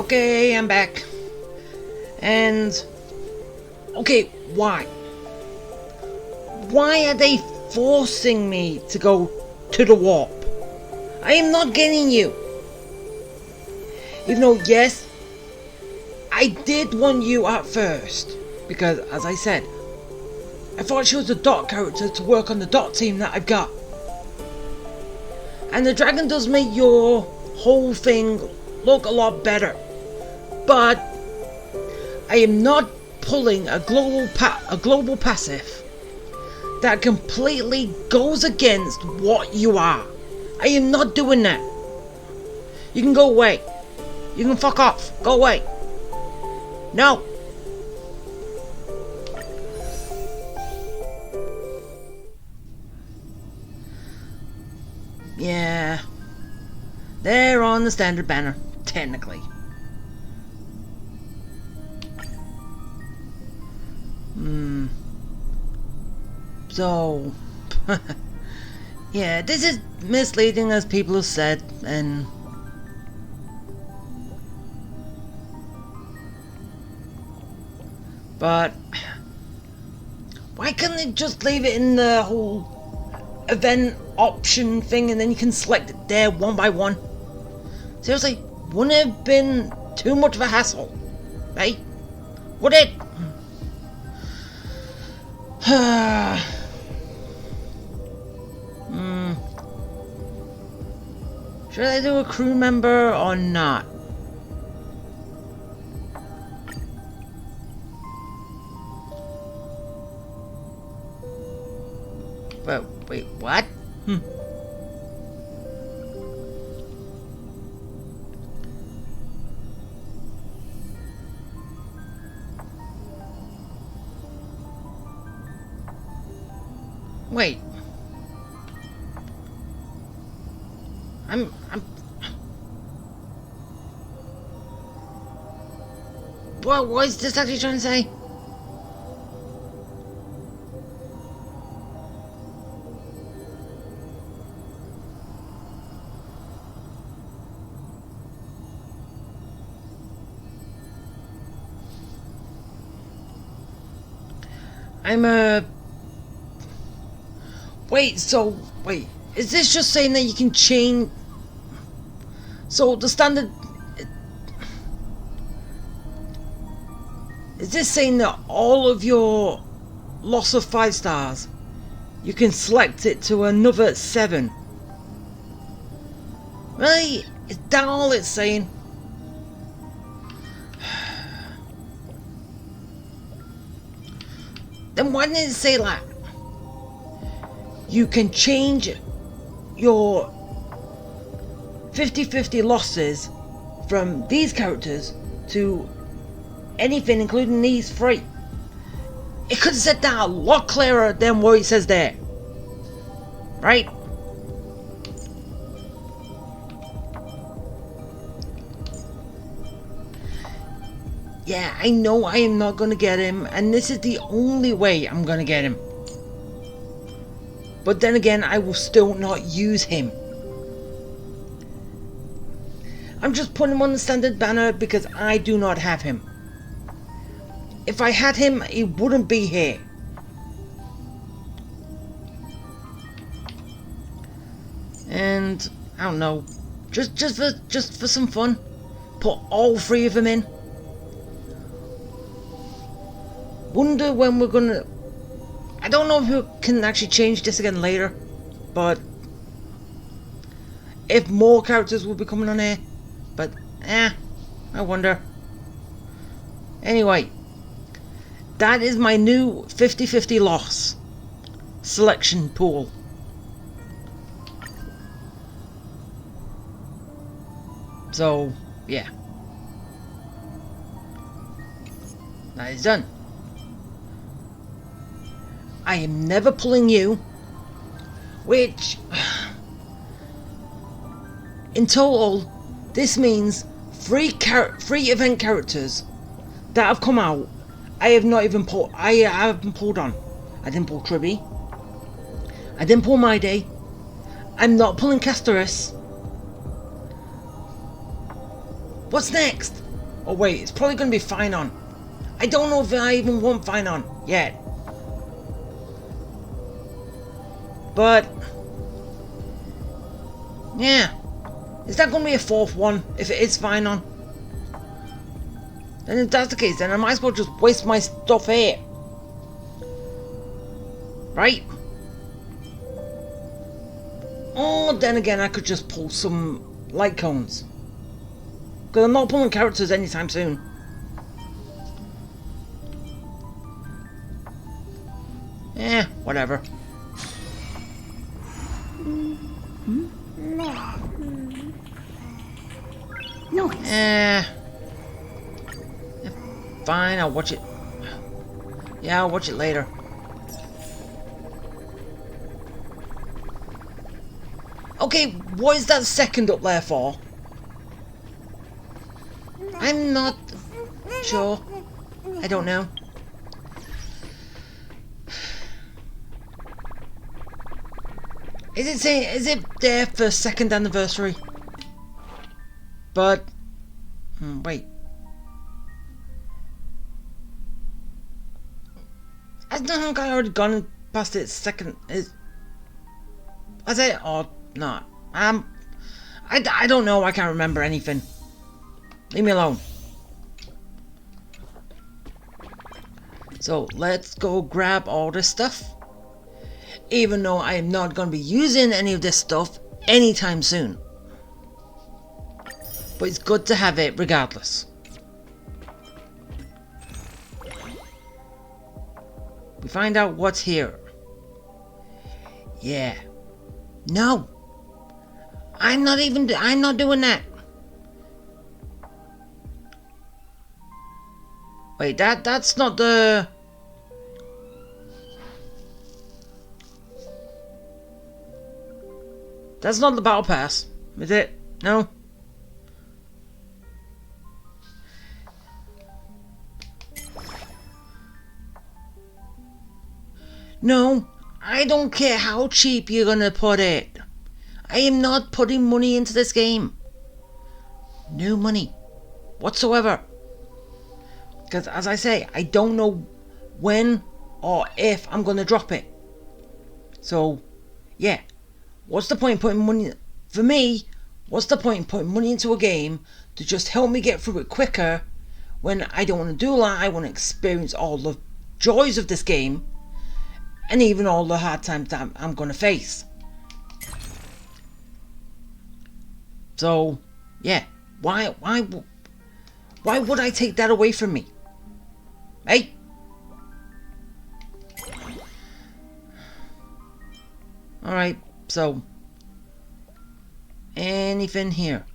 Okay, I'm back. And... okay, why? Why are they forcing me to go to the warp? I am not getting you. Even though, yes, I did want you at first. Because, as I said, I thought she was a dot character to work on the dot team that I've got. And the dragon does make your whole thing look a lot better. But I am not pulling a global passive that completely goes against what you are. I am not doing that. You can go away. You can fuck off. Go away. No. Yeah. They're on the standard banner, technically. So, yeah, this is misleading as people have said, and but why couldn't they just leave it in the whole event option thing and then you can select it there one by one? Seriously, wouldn't it have been too much of a hassle, right? Would it? Should I do a crew member or not? Well, wait, what? Wait. What is this actually trying to say? Wait, is this just saying that you can change? So the standard... is this saying that all of your loss of 5 stars, you can select it to another 7? Really? Is that all it's saying? Then why didn't it say that? You can change your 50-50 losses from these characters to anything including these 3. It could have said that a lot clearer than what it says there. Right? Yeah, I know I am not gonna get him, and this is the only way I'm gonna get him. But then again, I will still not use him. I'm just putting him on the standard banner because I do not have him. If I had him, he wouldn't be here. And I don't know, just for some fun, put all 3 of them in. Wonder when we're gonna... I don't know if we can actually change this again later, but if more characters will be coming on here, but I wonder. Anyway, that is my new 50-50 loss selection pool. So yeah, that is done. I am never pulling you, which in total this means 3 event characters that have come out I have not even pulled. I haven't pulled on. I didn't pull Tribby. I didn't pull My Day. I'm not pulling Castoris. What's next? Oh wait, it's probably going to be fine on. I don't know if I even want fine on yet. But yeah, is that going to be a fourth one if it is fine on? Then if that's the case, then I might as well just waste my stuff here. Right? Or then again, I could just pull some light cones. Because I'm not pulling characters anytime soon. Eh, whatever. Eh. Fine, I'll watch it. Yeah, I'll watch it later. Okay, what is that second up there for? I'm not sure. I don't know. Is it saying, is it there for second anniversary? But wait. Has the Honkai already gone past its second? Has it or not? I don't know. I can't remember anything. Leave me alone. So let's go grab all this stuff. Even though I am not going to be using any of this stuff anytime soon. But it's good to have it regardless. We find out what's here. Yeah. No. I'm not doing that. Wait, that's not the... That's not the battle pass, is it? No? No, I don't care how cheap you're gonna put it. I am not putting money into this game. No money whatsoever. Because as I say, I don't know when or if I'm gonna drop it. So, yeah. What's the point in putting money... For me, what's the point in putting money into a game to just help me get through it quicker when I don't want to do that? I want to experience all the joys of this game and even all the hard times that I'm going to face. So, yeah. Why would I take that away from me? Hey? Alright. So, anything here?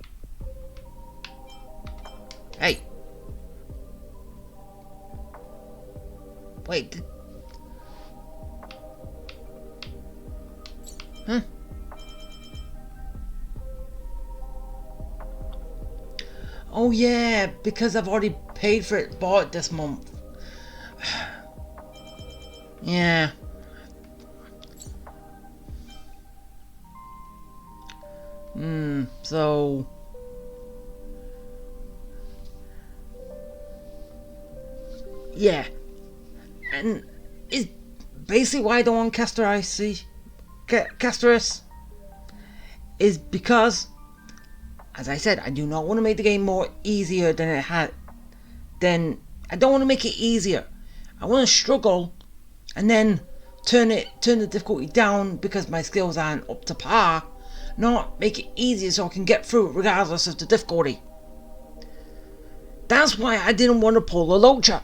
Hey. Wait. Huh? Oh yeah, because I've already paid for it, bought it this month. Yeah. So... Yeah. And is basically why I don't want Casterus is because, as I said, I do not want to make the game more easier than it had. Then I don't want to make it easier. I want to struggle and then turn the difficulty down because my skills aren't up to par. Not make it easier so I can get through it regardless of the difficulty. That's why I didn't want to pull a Locha.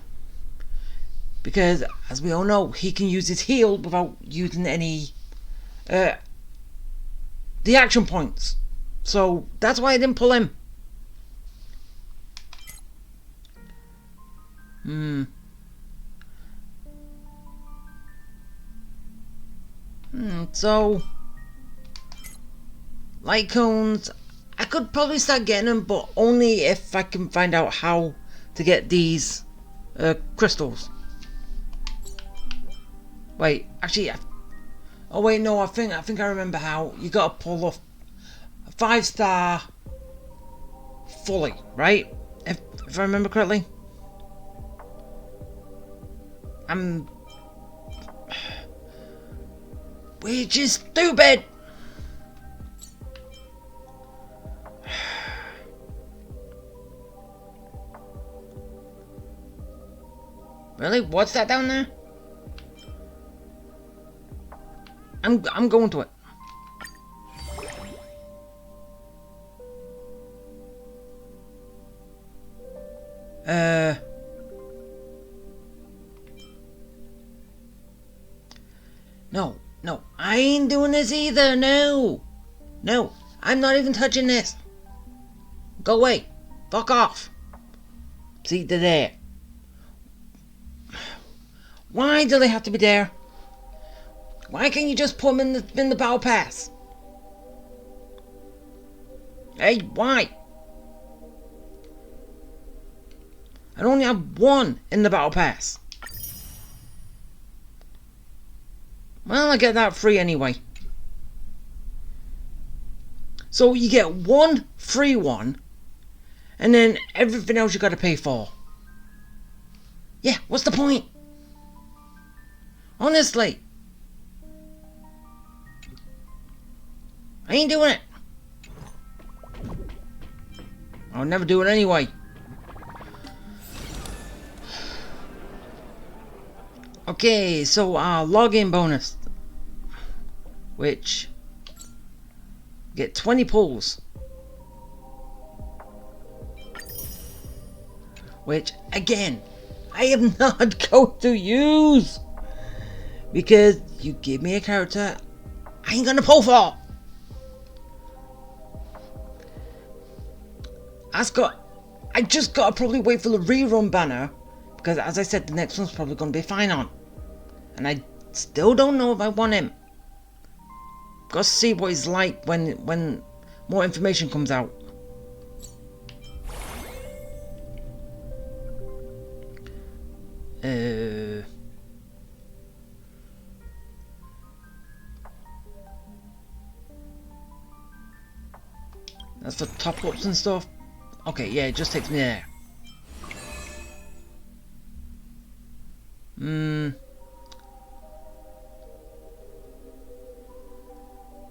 Because, as we all know, he can use his heal without using any the action points. So that's why I didn't pull him. So light cones, I could probably start getting them, but only if I can find out how to get these crystals. Wait, actually, oh wait, no, I think I remember how. You gotta pull off a 5-star fully, right? If if I remember correctly. Which is stupid! Really? What's that down there? I'm going to it. No, I ain't doing this either, no, I'm not even touching this. Go away, fuck off. See, they're there. Why do they have to be there? Why can't you just put them in the battle pass? Hey, why? I only have one in the battle pass. Well, I get that free anyway. So you get one free one, and then everything else you gotta pay for. Yeah, what's the point? Honestly. I ain't doing it. I'll never do it anyway. Okay, so login bonus, which get 20 pulls, which again I am not going to use because you give me a character I ain't gonna pull for. I just gotta probably wait for the rerun banner, because as I said, the next one's probably gonna be fine on. And I still don't know if I want him. Gotta see what he's like when more information comes out. That's for top ups and stuff. Okay, yeah, it just takes me there.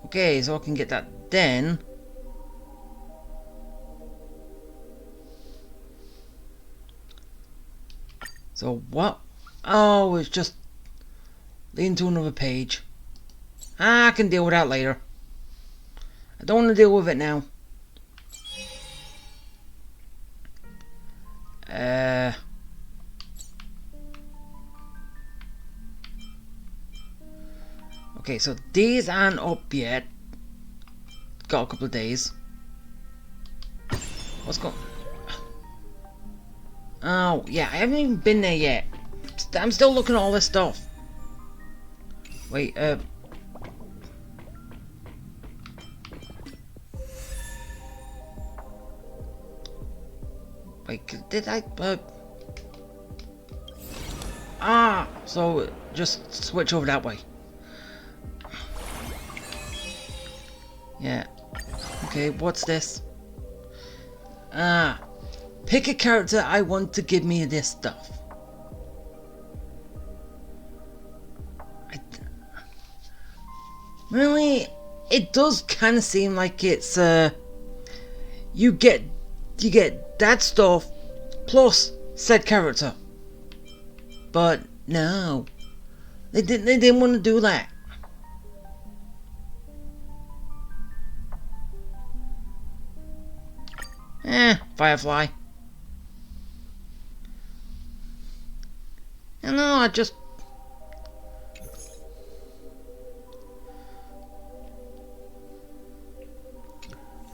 Okay, so I can get that then. So what? Oh, it's just leading to another page. I can deal with that later. I don't want to deal with it now. Okay, so these aren't up yet. Got a couple of days. What's going? Oh, yeah, I haven't even been there yet. I'm still looking at all this stuff. Wait, wait, did I, so just switch over that way. Yeah. Okay, what's this? Pick a character I want to give me this stuff. Really? It does kind of seem like it's, you get that stuff plus said character. But no. They didn't want to do that. Firefly. I know, I just...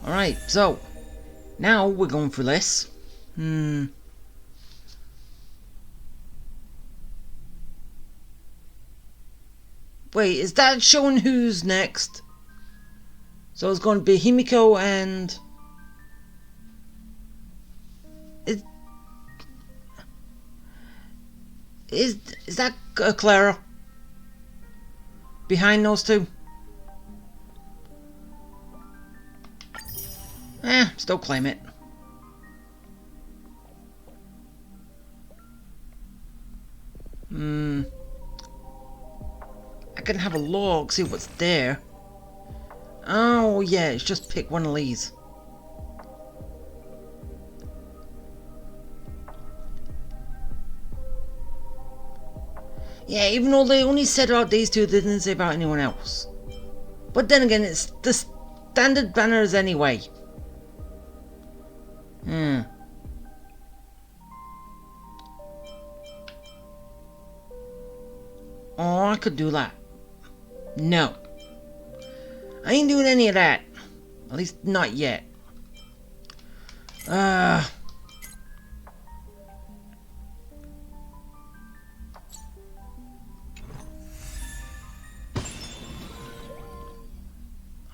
Alright, so now we're going through this. Wait, is that showing who's next? So it's going to be Himiko and... Is that Clara? Behind those two? Still claim it. I can have a log, see what's there. Oh yeah, it's just pick one of these. Yeah, even though they only said about these two, they didn't say about anyone else. But then again, it's the standard banners anyway. Oh, I could do that. No. I ain't doing any of that. At least not yet.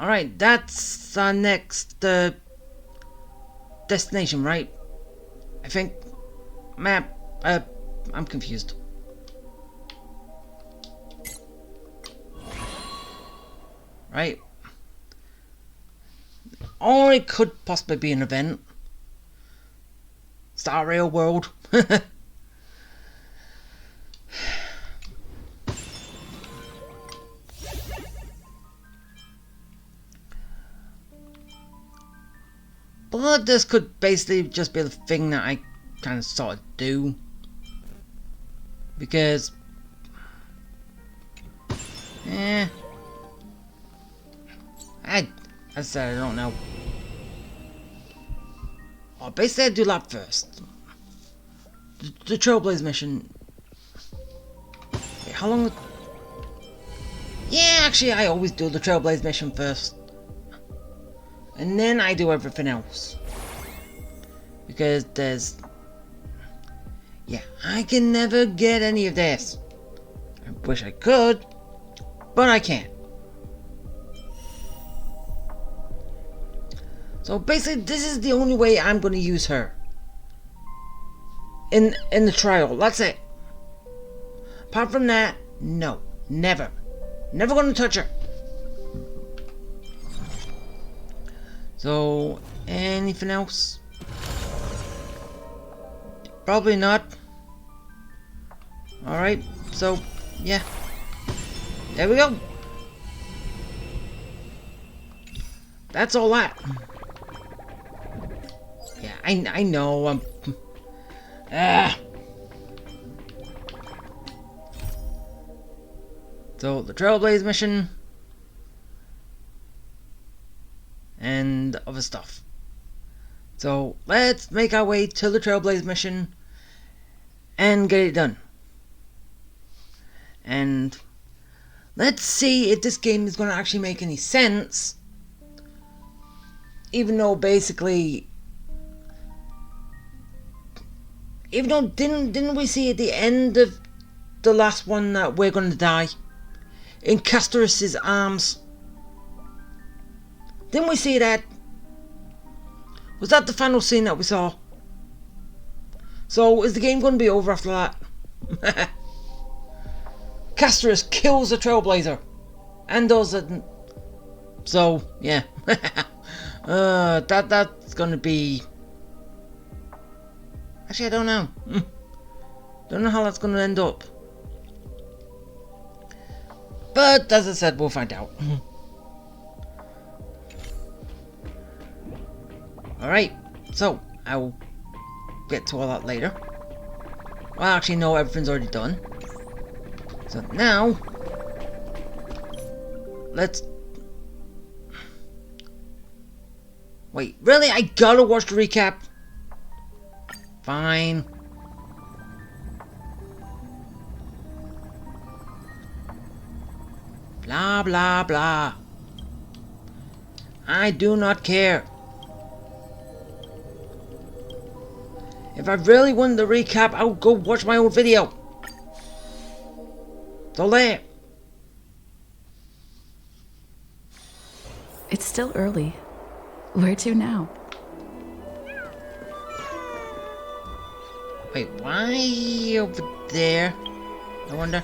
Alright, that's our next destination, right? I think. Map. I'm confused. Right. Or it could possibly be an event. Star Rail World. But this could basically just be the thing that I kind of sort of do. Because... as I said, I don't know. Oh, basically I do that first. The Trailblazer mission. Wait, how long... Yeah, actually I always do the Trailblazer mission first. And then I do everything else. Because there's... Yeah, I can never get any of this. I wish I could, but I can't. So basically, this is the only way I'm going to use her. In the trial, that's it. Apart from that, no. Never. Never going to touch her. So, anything else? Probably not. Alright, so, yeah. There we go. That's all that. Yeah, I know, So, the Trailblazer mission. And other stuff. So, let's make our way to the Trailblazer mission. And get it done. And let's see if this game is going to actually make any sense. Even though basically... Even though didn't we see at the end of the last one that we're going to die? In Castorus's arms. Didn't we see that? Was that the final scene that we saw? So is the game going to be over after that? Castorus kills the Trailblazer. And does it. So, yeah. That's going to be... Actually, I don't know. Don't know how that's going to end up. But, as I said, we'll find out. Alright, so, I'll get to all that later. Well, actually, no, everything's already done. So, now... Let's... Wait, really? I gotta watch the recap? Fine. Blah, blah, blah. I do not care. If I really wanted the recap, I'll go watch my own video. So there. It's still early. Where to now? Wait, why over there? I wonder.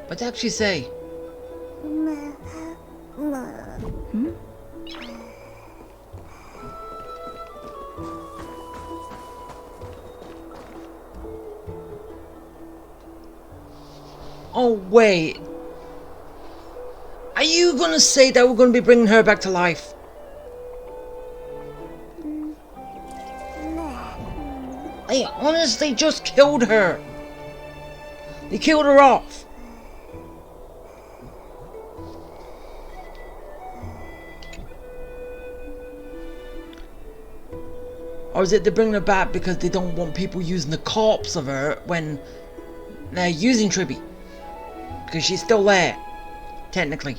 What'd it actually say? Oh, wait. Are you gonna say that we're gonna be bringing her back to life? They honestly just killed her. They killed her off. Or is it they're bringing her back because they don't want people using the corpse of her when they're using Tribby? Because she's still there, technically.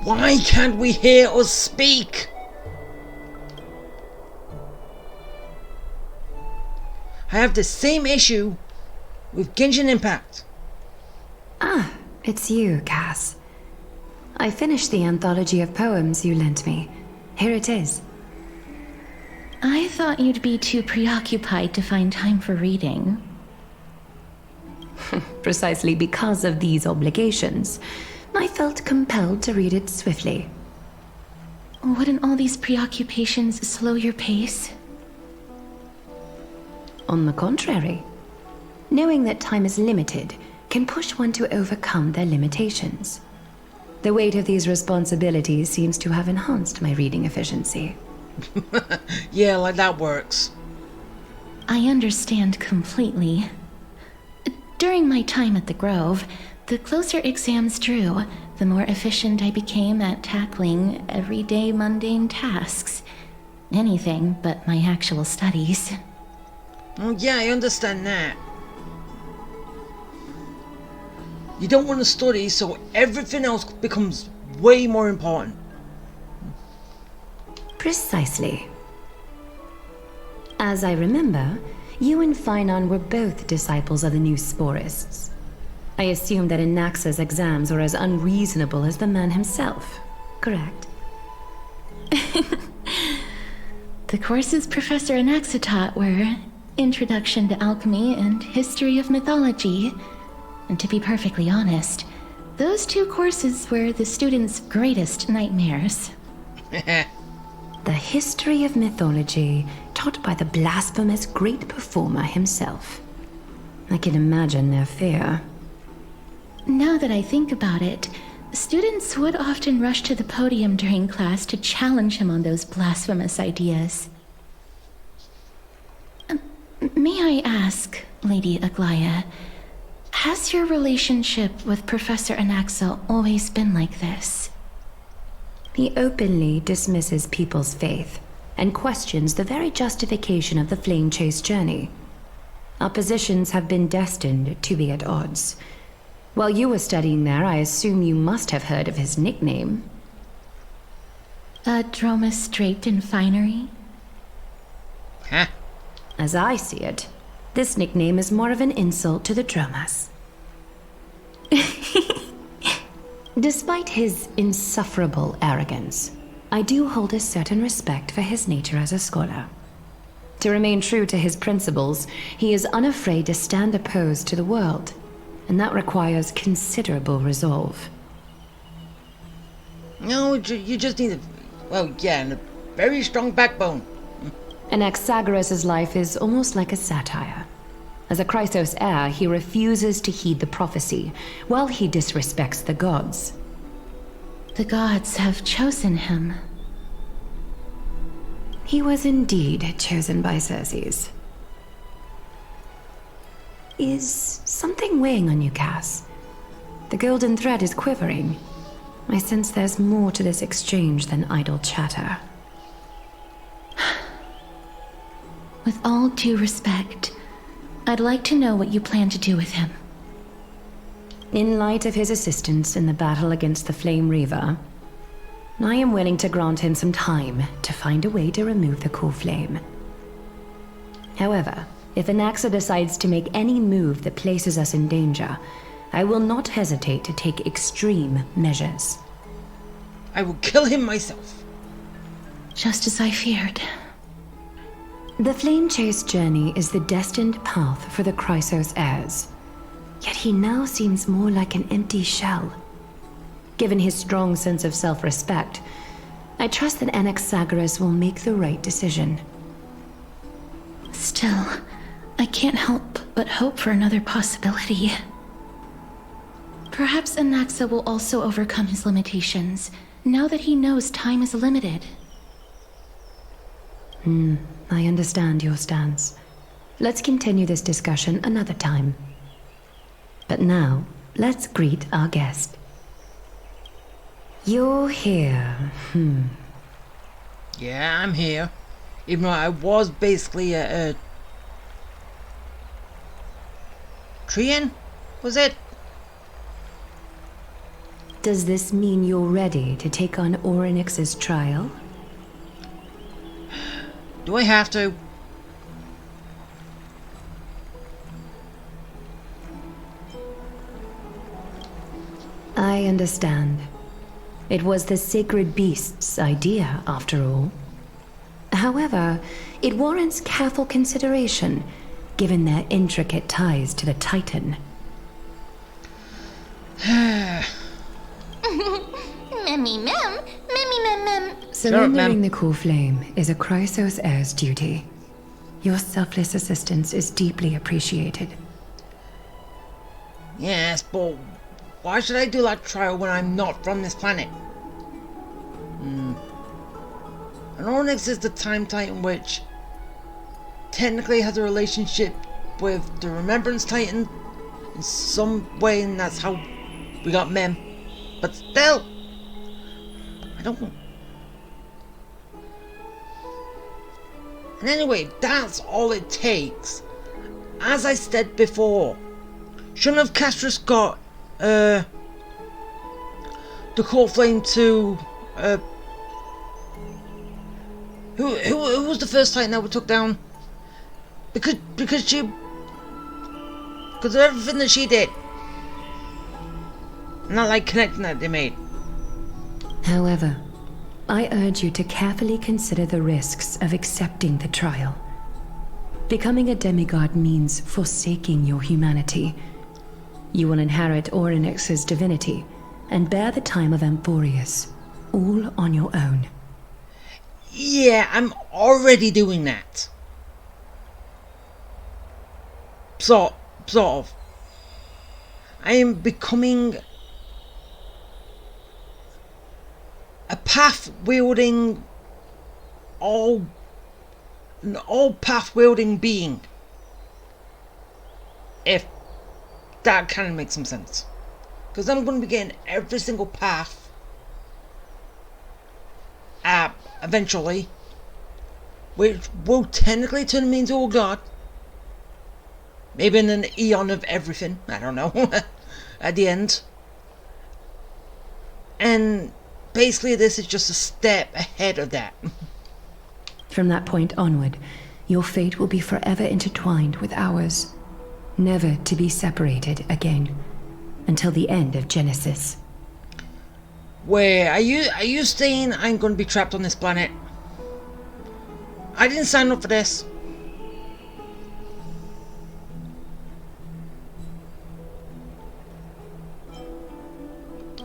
Why can't we hear us speak? I have the same issue with Genshin Impact. Ah, it's you, Cass. I finished the anthology of poems you lent me. Here it is. I thought you'd be too preoccupied to find time for reading. Precisely because of these obligations, I felt compelled to read it swiftly. Wouldn't all these preoccupations slow your pace? On the contrary, knowing that time is limited can push one to overcome their limitations. The weight of these responsibilities seems to have enhanced my reading efficiency. Yeah, like that works. I understand completely. During my time at the Grove, the closer exams drew, the more efficient I became at tackling everyday mundane tasks. Anything but my actual studies. Oh yeah, I understand that. You don't want to study, so everything else becomes way more important. Precisely. As I remember, you and Finon were both disciples of the new Sporists. I assume that Anaxa's exams were as unreasonable as the man himself, correct? The courses Professor Anaxa taught were Introduction to Alchemy and History of Mythology. And to be perfectly honest, those two courses were the students' greatest nightmares. The history of mythology, taught by the blasphemous great performer himself. I can imagine their fear. Now that I think about it, students would often rush to the podium during class to challenge him on those blasphemous ideas. May I ask, Lady Aglaya, has your relationship with Professor Anaxa always been like this? He openly dismisses people's faith and questions the very justification of the Flame Chase journey. Our positions have been destined to be at odds. While you were studying there, I assume you must have heard of his nickname. A Dromus draped in finery? Huh? As I see it, this nickname is more of an insult to the Dromas. Despite his insufferable arrogance, I do hold a certain respect for his nature as a scholar. To remain true to his principles, he is unafraid to stand opposed to the world, and that requires considerable resolve. No, you just need and a very strong backbone. Anaxagoras' life is almost like a satire. As a Chrysos heir, he refuses to heed the prophecy, while he disrespects the gods. The gods have chosen him. He was indeed chosen by Circes. Is something weighing on you, Cass? The golden thread is quivering. I sense there's more to this exchange than idle chatter. With all due respect, I'd like to know what you plan to do with him. In light of his assistance in the battle against the Flame Reaver, I am willing to grant him some time to find a way to remove the cool flame. However, if Anaxa decides to make any move that places us in danger, I will not hesitate to take extreme measures. I will kill him myself. Just as I feared. The Flame Chase journey is the destined path for the Chrysos heirs. Yet he now seems more like an empty shell. Given his strong sense of self-respect, I trust that Anaxagoras will make the right decision. Still, I can't help but hope for another possibility. Perhaps Anaxa will also overcome his limitations, now that he knows time is limited. I understand your stance. Let's continue this discussion another time. But now, let's greet our guest. You're here. Yeah, I'm here. Even though I was basically a Treant? Was it? Does this mean you're ready to take on Orynyx's trial? Do I have to? I understand. It was the sacred beast's idea, after all. However, it warrants careful consideration, given their intricate ties to the Titan. Surrendering the core flame is a Chrysos heir's duty. Your selfless assistance is deeply appreciated. Yes, but why should I do that trial when I'm not from this planet? And Orynyx is the Time Titan which technically has a relationship with the Remembrance Titan in some way, and that's how we got Mem. But still, I don't know. And anyway, that's all it takes. As I said before, shouldn't have Castrus got the core flame to who was the first Titan that we took down? Because of everything that she did. Not like connecting that they made. However, I urge you to carefully consider the risks of accepting the trial. Becoming a demigod means forsaking your humanity. You will inherit Orynyx's divinity and bear the time of Amphorius, all on your own. Yeah, I'm already doing that. Sort of. I am becoming a path-wielding, all path-wielding being. If that kind of makes some sense. Because I'm going to be getting every single path eventually, which will technically turn me into a god. Maybe in an eon of everything, I don't know, at the end. And basically this is just a step ahead of that. From that point onward, your fate will be forever intertwined with ours, never to be separated again, until the end of Genesis. Where are you saying I'm going to be trapped on this planet? I didn't sign up for this.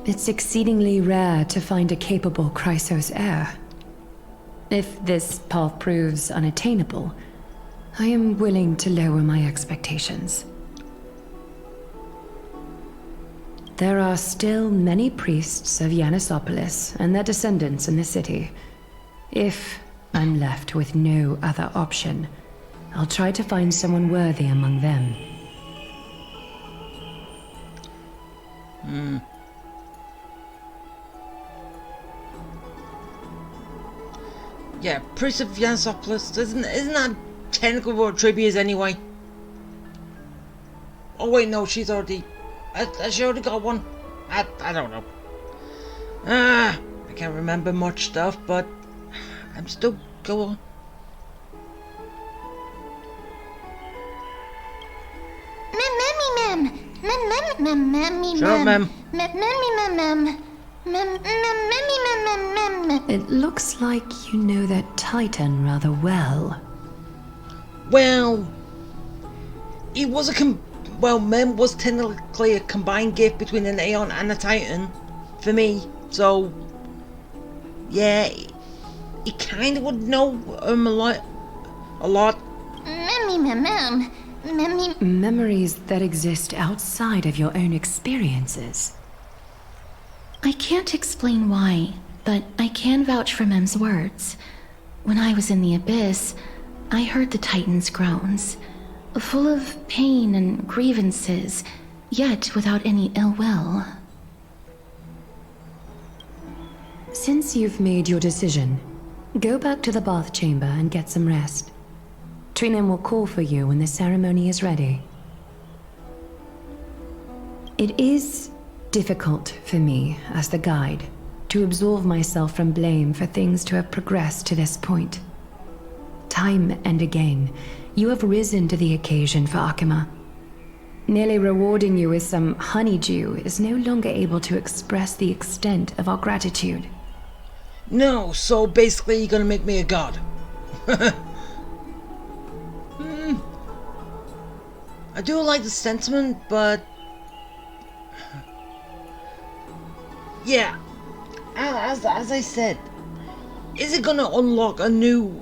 It's exceedingly rare to find a capable Chrysos heir. If this path proves unattainable, I am willing to lower my expectations. There are still many priests of Yanissopolis and their descendants in the city. If I'm left with no other option, I'll try to find someone worthy among them. Yeah, priest of Yanissopolis. Isn't that technically what Triby is anyway? Oh wait, no, she's already... Has she already got one? I don't know. I can't remember much stuff, but I'm still going. Shut up, ma'am. It looks like you know that Titan rather well. Well, it was Mem was technically a combined gift between an Aeon and a Titan. for me. So, yeah, he kind of would know a lot. Memories that exist outside of your own experiences. I can't explain why, but I can vouch for Mem's words. When I was in the abyss, I heard the Titan's groans, full of pain and grievances, yet without any ill will. Since you've made your decision, go back to the bath chamber and get some rest. Trinem will call for you when the ceremony is ready. It is difficult for me, as the guide, to absolve myself from blame for things to have progressed to this point. Time and again, you have risen to the occasion for Akima. Nearly rewarding you with some honeydew is no longer able to express the extent of our gratitude. No, so basically you're gonna make me a god. I do like the sentiment, but yeah, as I said, is it gonna unlock a new,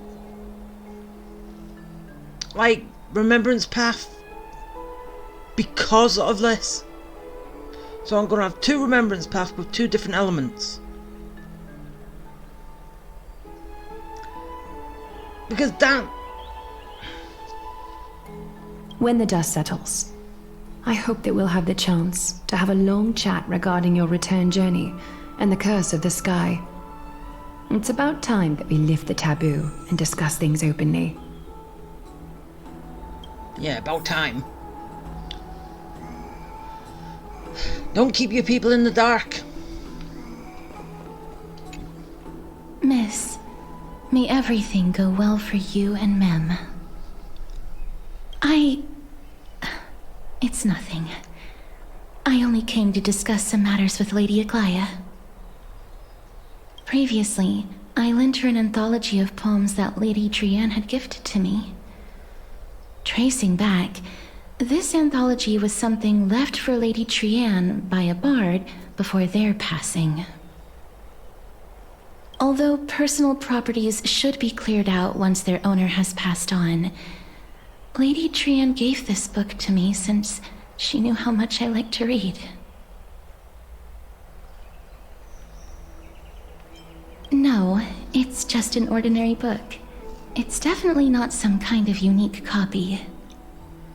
like, remembrance path because of this? So I'm gonna have two remembrance paths with two different elements. Because damn. When the dust settles, I hope that we'll have the chance to have a long chat regarding your return journey and the curse of the sky. It's about time that we lift the taboo and discuss things openly. Yeah, about time. Don't keep your people in the dark. Miss, may everything go well for you and Mem. It's nothing. I only came to discuss some matters with Lady Aglaya. Previously, I lent her an anthology of poems that Lady Trianne had gifted to me. Tracing back, this anthology was something left for Lady Trianne by a bard before their passing. Although personal properties should be cleared out once their owner has passed on, Lady Trianne gave this book to me since she knew how much I liked to read. No, it's just an ordinary book. It's definitely not some kind of unique copy.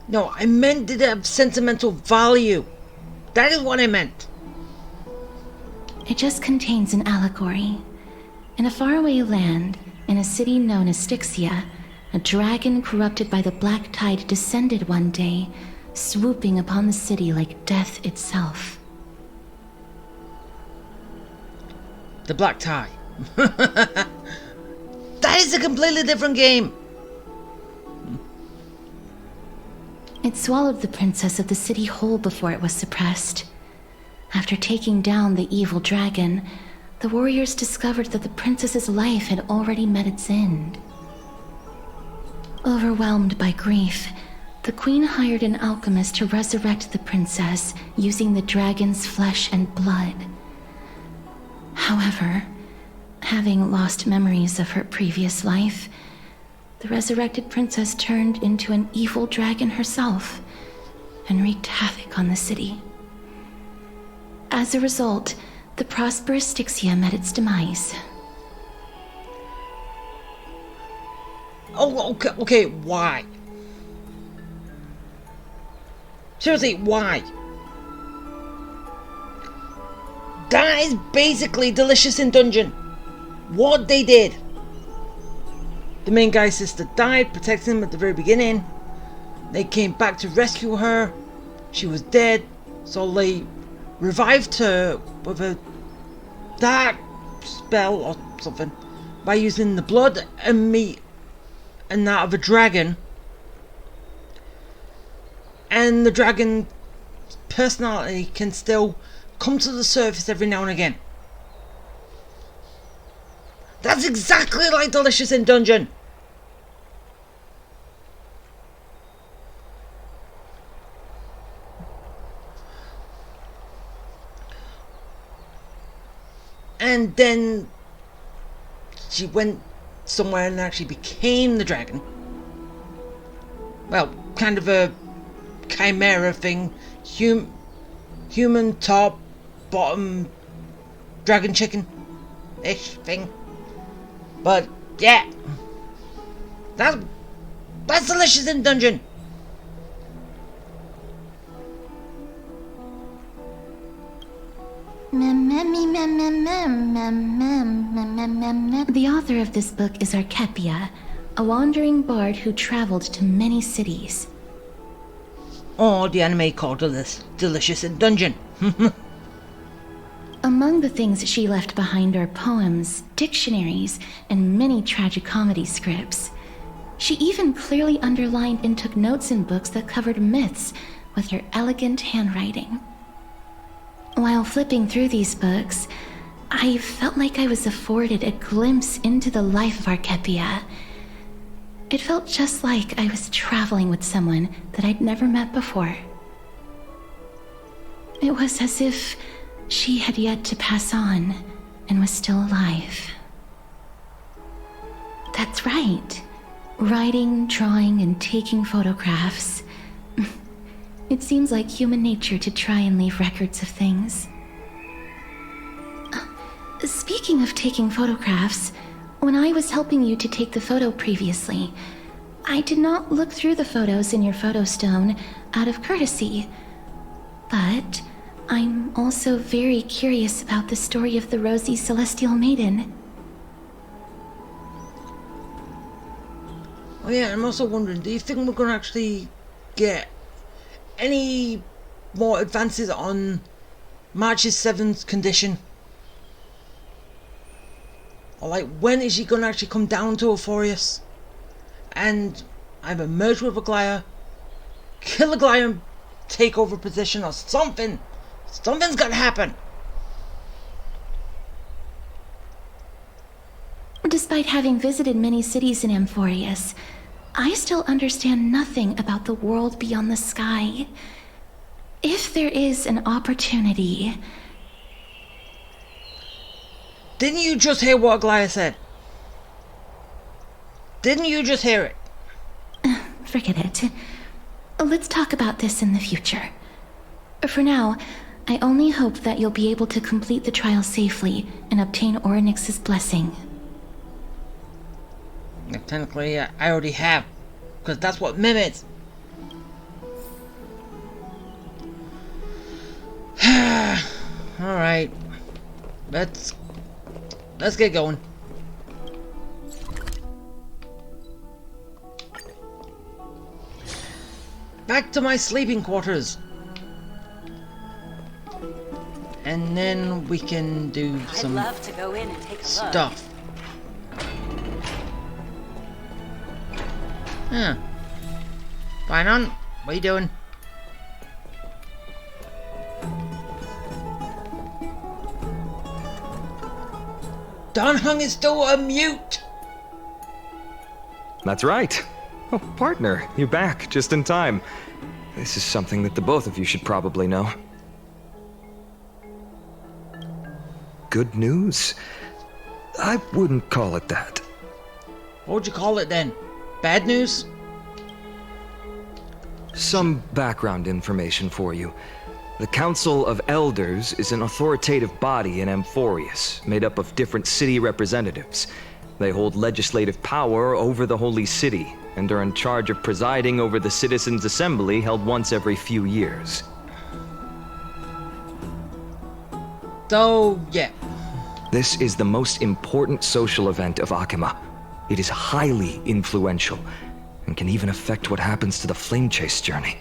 No, I meant did it have sentimental value? That is what I meant. It just contains an allegory. In a faraway land, in a city known as Styxia, a dragon corrupted by the black tide descended one day, swooping upon the city like death itself. The Black Tie. That is a completely different game. It swallowed the princess of the city whole before it was suppressed. After taking down the evil dragon, the warriors discovered that the princess's life had already met its end. Overwhelmed by grief, the queen hired an alchemist to resurrect the princess using the dragon's flesh and blood. However, having lost memories of her previous life, the resurrected princess turned into an evil dragon herself and wreaked havoc on the city. As a result, the prosperous Styxia met its demise. Oh, okay, why? Seriously, why? That is basically Delicious in Dungeon. What they did. The main guy's sister died, protecting him at the very beginning. They came back to rescue her. She was dead, so they revived her with a dark spell or something by using the blood and meat and that of a dragon. And the dragon's personality can still come to the surface every now and again. That's exactly like Delicious in Dungeon. And then she went somewhere and actually became the dragon. Well, kind of a chimera thing. Human top, bottom, dragon chicken-ish thing. But, yeah. That's delicious in dungeon. The author of this book is Archepia, a wandering bard who traveled to many cities. Or the anime called Delicious in Dungeon. Among the things she left behind are poems, dictionaries, and many tragicomedy scripts. She even clearly underlined and took notes in books that covered myths with her elegant handwriting. While flipping through these books, I felt like I was afforded a glimpse into the life of Archepia. It felt just like I was traveling with someone that I'd never met before. It was as if she had yet to pass on and was still alive. That's right. Writing, drawing, and taking photographs. It seems like human nature to try and leave records of things. Speaking of taking photographs, when I was helping you to take the photo previously, I did not look through the photos in your photo stone out of courtesy. But I'm also very curious about the story of the rosy celestial maiden. Oh yeah, I'm also wondering, do you think we're going to actually get any more advances on March's 7th condition? Or like, when is she going to actually come down to Euphorius? And either merge with Aglaya, kill Aglaya and take over position, or something. Something's got to happen. Despite having visited many cities in Euphorius, I still understand nothing about the world beyond the sky. If there is an opportunity... Didn't you just hear what Aglaya said? Didn't you just hear it? Forget it. Let's talk about this in the future. For now, I only hope that you'll be able to complete the trial safely and obtain Orynyx's blessing. Technically, I already have, because that's what Mim is. Alright. Let's get going. Back to my sleeping quarters. And then we can do some I'd love to go in and take a stuff. Huh. Fine on. What are you doing? Don Hung is still a mute! That's right. Oh, partner, you're back just in time. This is something that the both of you should probably know. Good news? I wouldn't call it that. What would you call it then? Bad news? Some background information for you. The Council of Elders is an authoritative body in Euphorius, made up of different city representatives. They hold legislative power over the Holy City, and are in charge of presiding over the Citizens' Assembly held once every few years. So, yeah. This is the most important social event of Akima. It is highly influential, and can even affect what happens to the Flame Chase journey.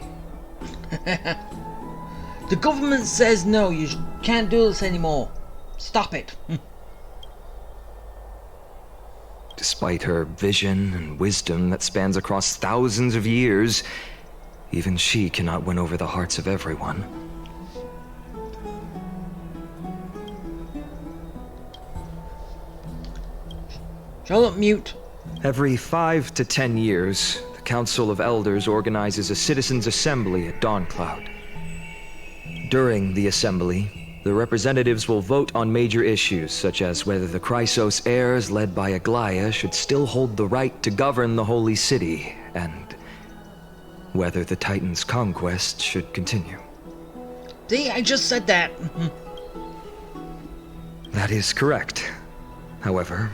The government says no, you can't do this anymore. Stop it. Despite her vision and wisdom that spans across thousands of years, even she cannot win over the hearts of everyone. Charlotte, mute. Every 5 to 10 years, the Council of Elders organizes a citizens' assembly at Dawncloud. During the assembly, The representatives will vote on major issues, such as whether the Chrysos heirs led by Aglaia should still hold the right to govern the Holy City, and whether the Titan's conquest should continue. See, I just said that. That is correct. However,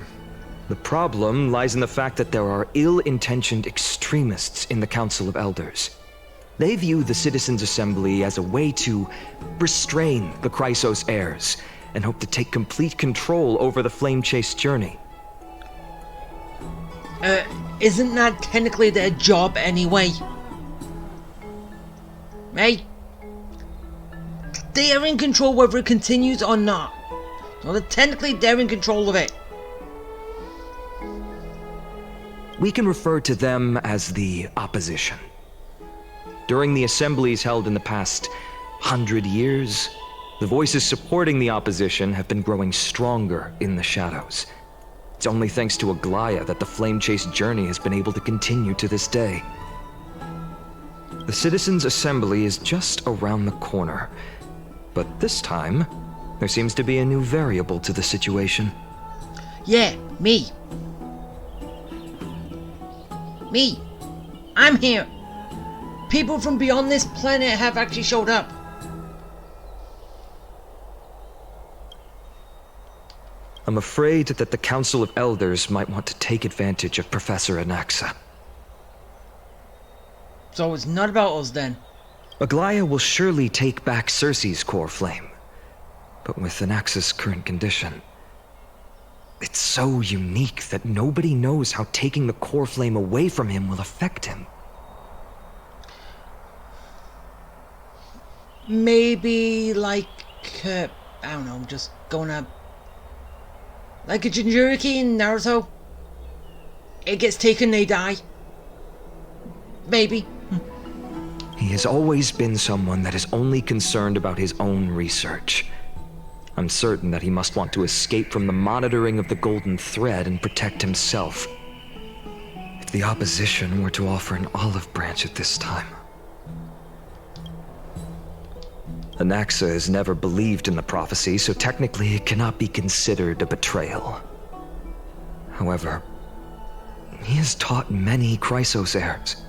the problem lies in the fact that there are ill-intentioned extremists in the Council of Elders. They view the Citizens' Assembly as a way to restrain the Chrysos heirs and hope to take complete control over the Flame Chase journey. Isn't that technically their job anyway? Hey? They are in control whether it continues or not. So technically they're in control of it. We can refer to them as the opposition. During the assemblies held in the past 100 years, the voices supporting the opposition have been growing stronger in the shadows. It's only thanks to Aglaia that the Flame Chase journey has been able to continue to this day. The Citizens' Assembly is just around the corner, but this time, there seems to be a new variable to the situation. Yeah, me. Me. I'm here. People from beyond this planet have actually showed up. I'm afraid that the Council of Elders might want to take advantage of Professor Anaxa. So it's not about us then. Aglaia will surely take back Circe's core flame. But with Anaxa's current condition, it's so unique that nobody knows how taking the core flame away from him will affect him. Maybe like, I don't know, just going up. Like a Jinchuriki in Naruto. It gets taken, they die. Maybe. He has always been someone that is only concerned about his own research. I'm certain that he must want to escape from the monitoring of the Golden Thread and protect himself. If the opposition were to offer an olive branch at this time. Anaxa has never believed in the prophecy, so technically it cannot be considered a betrayal. However, he has taught many Chrysos heirs,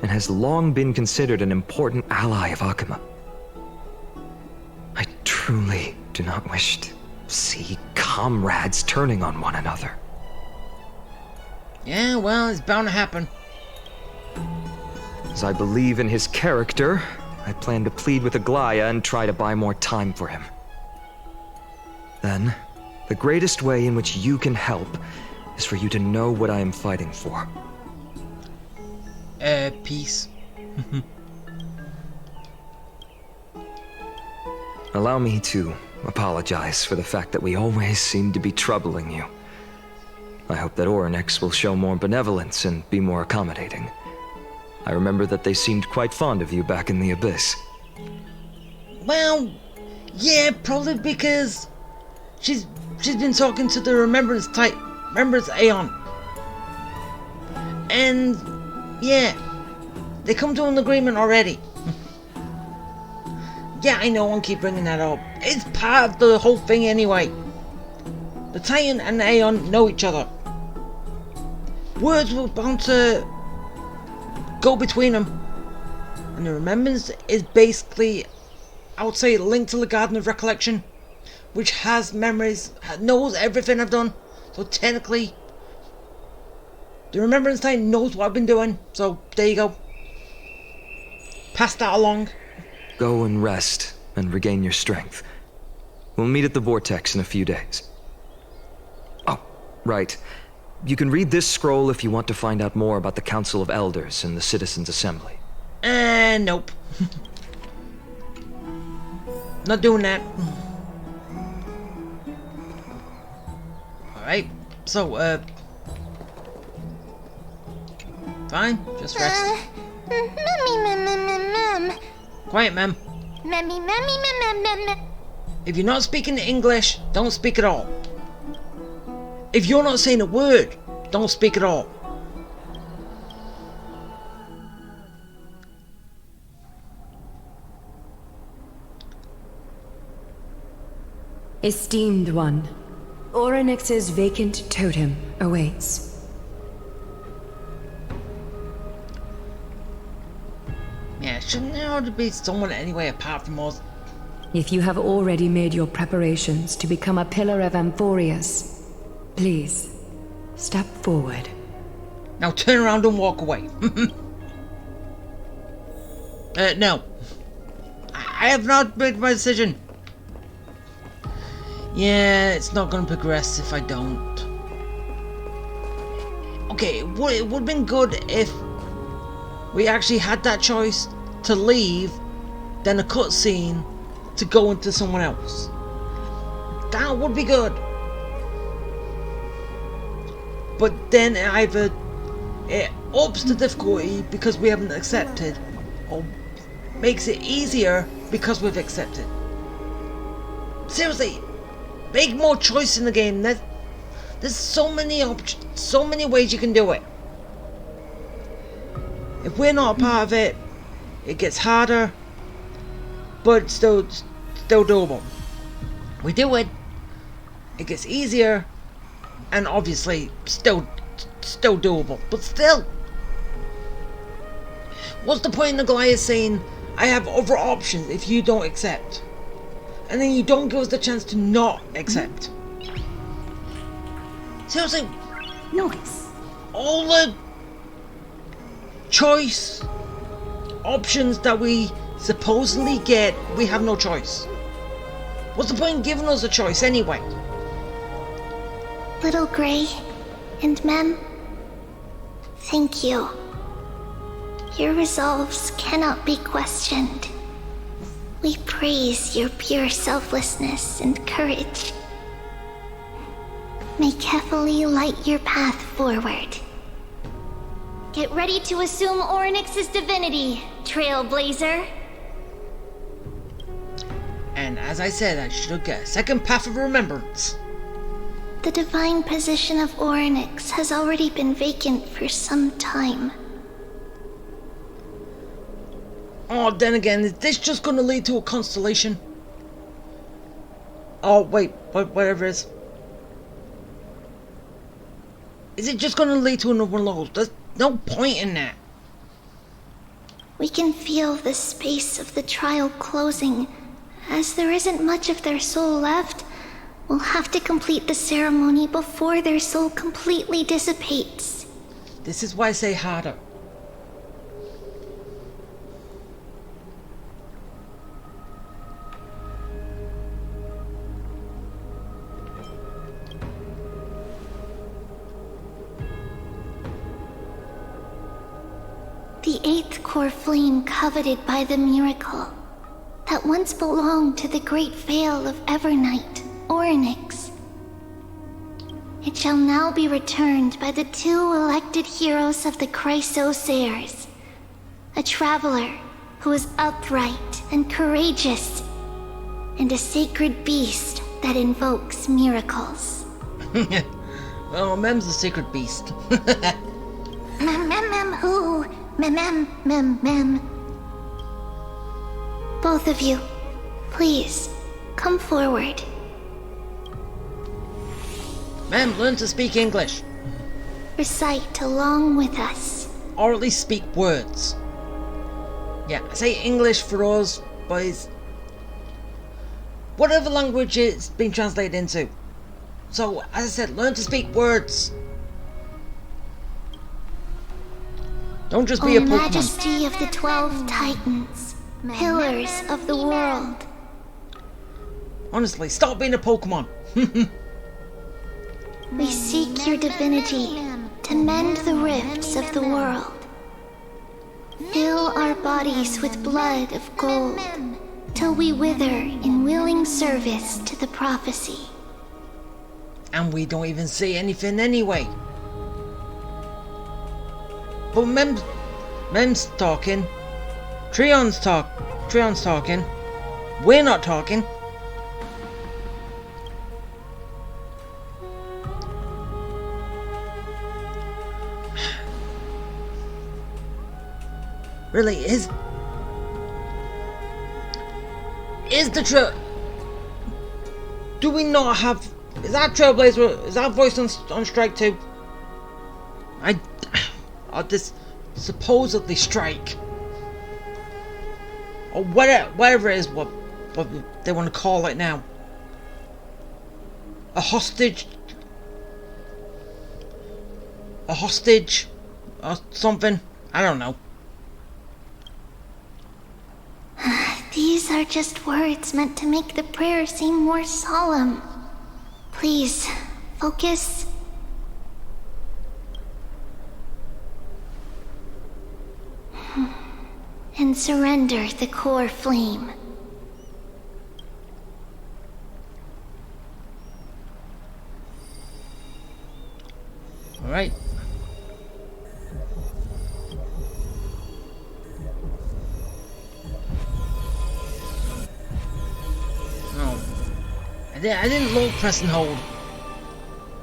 and has long been considered an important ally of Akuma. I truly do not wish to see comrades turning on one another. Yeah, well, it's bound to happen. As I believe in his character, I plan to plead with Aglaia and try to buy more time for him. Then, the greatest way in which you can help is for you to know what I am fighting for. Peace. Allow me to apologize for the fact that we always seem to be troubling you. I hope that Orynyx will show more benevolence and be more accommodating. I remember that they seemed quite fond of you back in the Abyss. Well, yeah, probably because she's been talking to the Remembrance Aeon. And yeah, they come to an agreement already. Yeah, I know, I'll keep bringing that up. It's part of the whole thing anyway. The Titan and the Aeon know each other. Words were bound to go between them. And the Remembrance is basically, I would say, linked to the Garden of Recollection, which has memories, knows everything I've done. So technically, the Remembrance Titan knows what I've been doing. So there you go. Pass that along. Go and rest and regain your strength. We'll meet at the Vortex in a few days. Oh, right. You can read this scroll if you want to find out more about the Council of Elders and the Citizens' Assembly. Nope. Not doing that. Alright, so, fine, just rest. Quiet, ma'am. If you're not speaking English, don't speak at all. If you're not saying a word, don't speak at all. Esteemed one, Orynyx's vacant totem awaits. Yeah, shouldn't there ought to be someone anyway apart from us? If you have already made your preparations to become a pillar of Amphorius, please, step forward. Now turn around and walk away. No. I have not made my decision. Yeah, it's not gonna progress if I don't. Okay, it would have been good if we actually had that choice to leave, then a cutscene to go into someone else. That would be good. But then either it ups the difficulty because we haven't accepted, or makes it easier because we've accepted. Seriously, make more choice in the game. There's so many options, so many ways you can do it. If we're not a part of it, it gets harder, but still doable. We do it, it gets easier, and obviously still doable, but still. What's the point in the Goliath saying, I have other options if you don't accept? And then you don't give us the chance to not accept. Seriously, Noise. all the choice options that we supposedly get, we have no choice. What's the point in giving us a choice anyway? Little Grey and Mem, thank you. Your resolves cannot be questioned. We praise your pure selflessness and courage. May Kefali light your path forward. Get ready to assume Orynyx's divinity, Trailblazer. And as I said, I should get a second path of remembrance. The divine position of Orynyx has already been vacant for some time. Oh, then again, is this just gonna lead to a constellation? Oh, wait, whatever it is. Is it just gonna lead to another one of those? There's no point in that. We can feel the space of the trial closing. As there isn't much of their soul left, we'll have to complete the ceremony before their soul completely dissipates. This is why I say harder. The eighth core flame coveted by the miracle that once belonged to the great Vale of Evernight, Orynyx. It shall now be returned by the two elected heroes of the Chrysosairs, a traveler who is upright and courageous, and a sacred beast that invokes miracles. Oh, Mem's a secret beast. Who? Mem. Both of you, please, come forward. Mem, learn to speak English. Recite along with us. Or at least speak words. Yeah, I say English for us, but it's whatever language it's been translated into. So, as I said, learn to speak words. Don't just be a O Pokemon. Majesty of the 12 Titans, pillars of the world. Honestly, stop being a Pokemon. We seek your divinity to mend the rifts of the world. Fill our bodies with blood of gold till we wither in willing service to the prophecy. And we don't even say anything anyway. But Mem's talking. Treon's talking. We're not talking. Really, is the Do we not have... Is that Trailblazer? Is that voice on strike too? This supposedly strike. Or whatever it is, what they want to call it now. A hostage or something. I don't know. These are just words meant to make the prayer seem more solemn. Please, focus. And surrender the core flame. All right. No. I didn't load press and hold.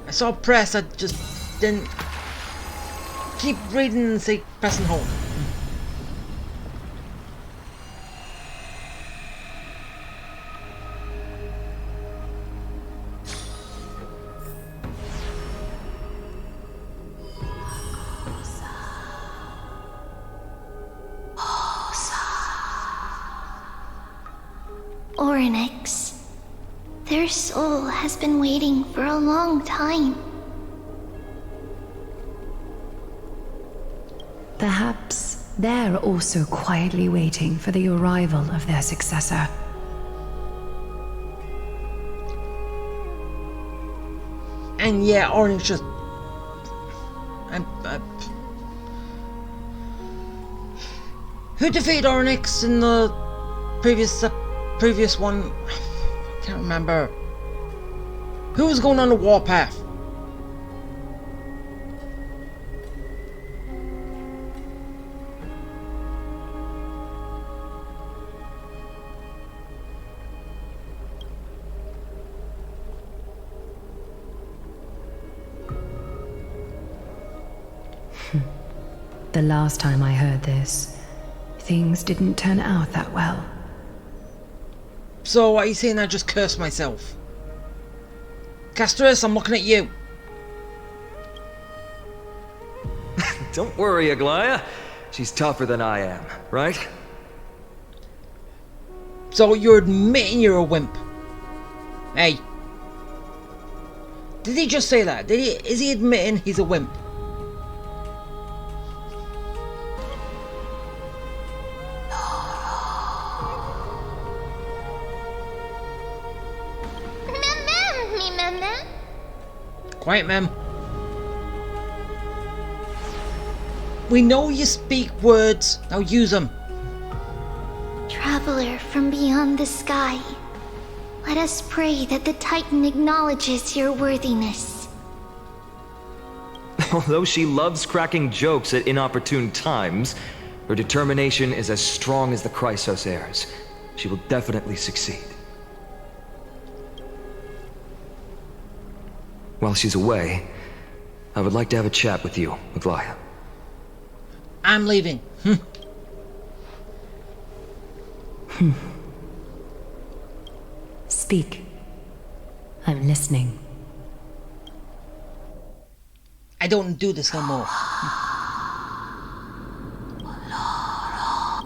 I saw press, I just didn't keep reading and say press and hold. Oryx. Their soul has been waiting for a long time. Perhaps they're also quietly waiting for the arrival of their successor. And yeah, Orange just... Who defeated Oryx in the previous one? I can't remember. Who was going on the warpath? The last time I heard this, things didn't turn out that well. So, are you saying I just cursed myself? Castris, I'm looking at you. Don't worry, Aglaya. She's tougher than I am, right? So, you're admitting you're a wimp? Hey. Did he just say that? Is he admitting he's a wimp? Quiet, ma'am. We know you speak words. Now use them. Traveler from beyond the sky, let us pray that the Titan acknowledges your worthiness. Although she loves cracking jokes at inopportune times, her determination is as strong as the Chrysos heirs. She will definitely succeed. While she's away, I would like to have a chat with you, Aglaya. I'm leaving. Speak. I'm listening. I don't do this no more.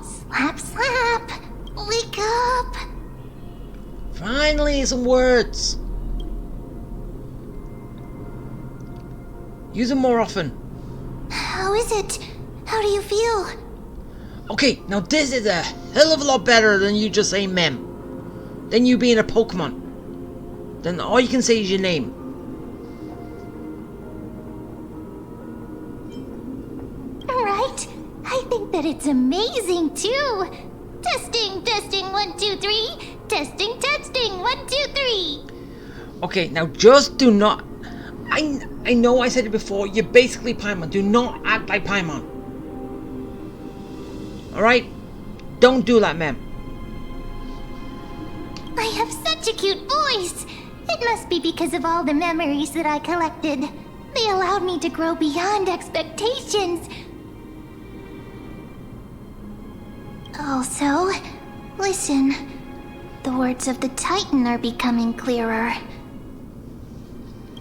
Slap, slap! Wake up! Finally, some words. Use them more often. How is it? How do you feel? Okay, now this is a hell of a lot better than you just saying mem. Than you being a Pokemon. Then all you can say is your name. Right? I think that it's amazing too. Testing, testing, 1, 2, 3. Testing, testing, 1, 2, 3. Okay, now just do not... I know I said it before, you're basically Paimon. Do not act like Paimon. Alright? Don't do that, ma'am. I have such a cute voice. It must be because of all the memories that I collected. They allowed me to grow beyond expectations. Also, listen. The words of the Titan are becoming clearer.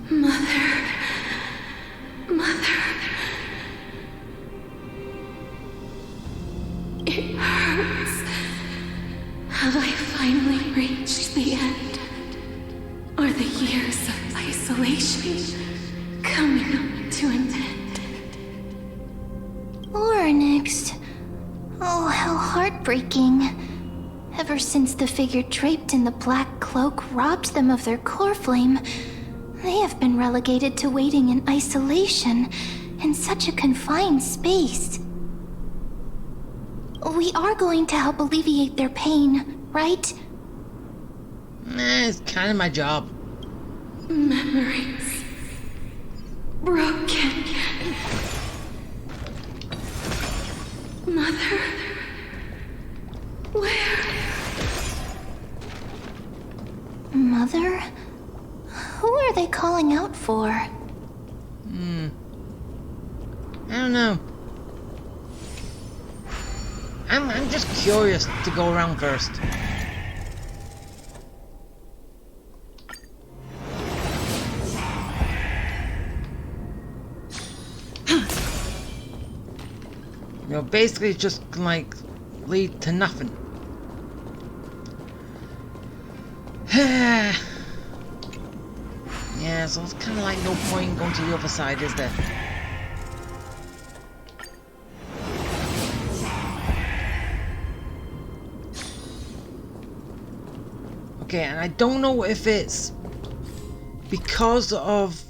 Mother. It hurts. Have I finally reached the end? Are the years of isolation coming to an end? Onyx. Oh, how heartbreaking. Ever since the figure draped in the black cloak robbed them of their core flame, they have been relegated to waiting in isolation in such a confined space. We are going to help alleviate their pain, right? It's kind of my job. Memories broken. Mother, where? Mother? Who are they calling out for? I don't know. I'm just curious to go around first. You know, basically it's just like lead to nothing. Yeah, so it's kind of like no point in going to the other side, is there? Okay, and I don't know if it's because of...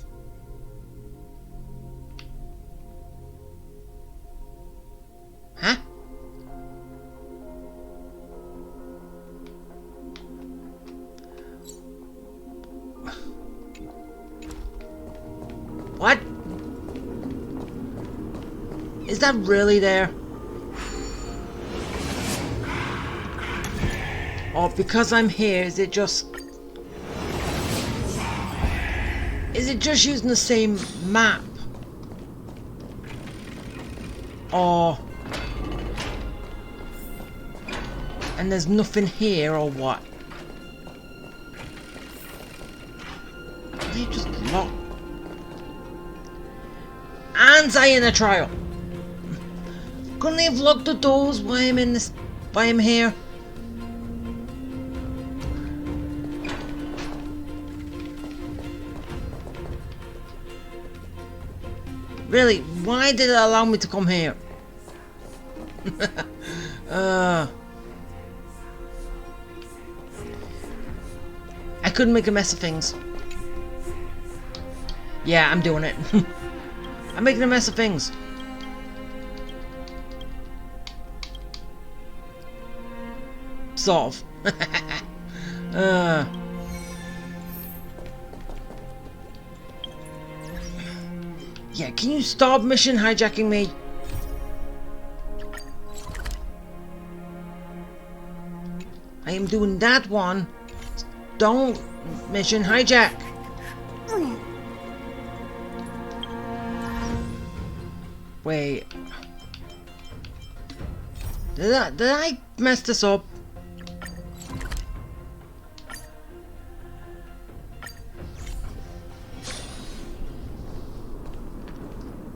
Huh? What? Is that really there? Or because I'm here, is it just using the same map? Or... and there's nothing here, or what? They just locked. And I in a trial. Couldn't they have locked the doors while I'm in this? While I'm here? Really? Why did it allow me to come here? I couldn't make a mess of things. Yeah, I'm doing it. I'm making a mess of things. Sort of. Yeah, can you stop mission hijacking me? I am doing that one. Don't mission hijack. Wait. Did I mess this up?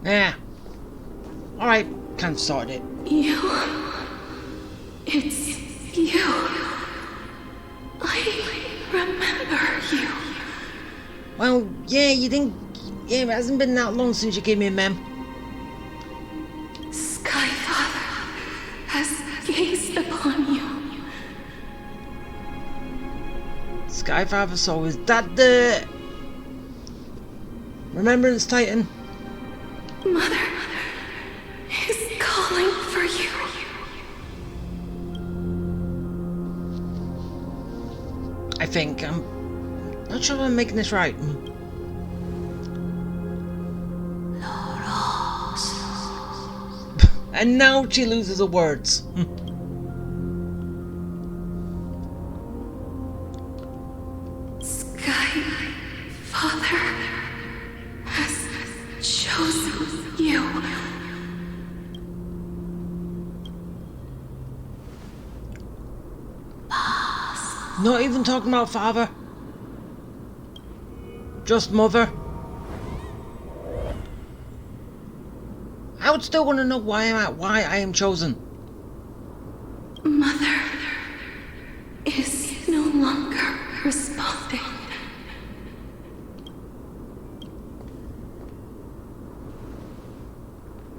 Yeah. Alright, can't sort it. You. It's you. I remember you. Well, yeah, you think... yeah, it hasn't been that long since you gave me a mem. Skyfather has gazed upon you. Skyfather, so is that the... Remembrance Titan? Mother is calling for you. I think. I'm not sure I'm making this right. And now she loses her words. Skyfather has chosen you. Not even talking about father. Just mother. I would still want to know why I am chosen. Mother is no longer responding.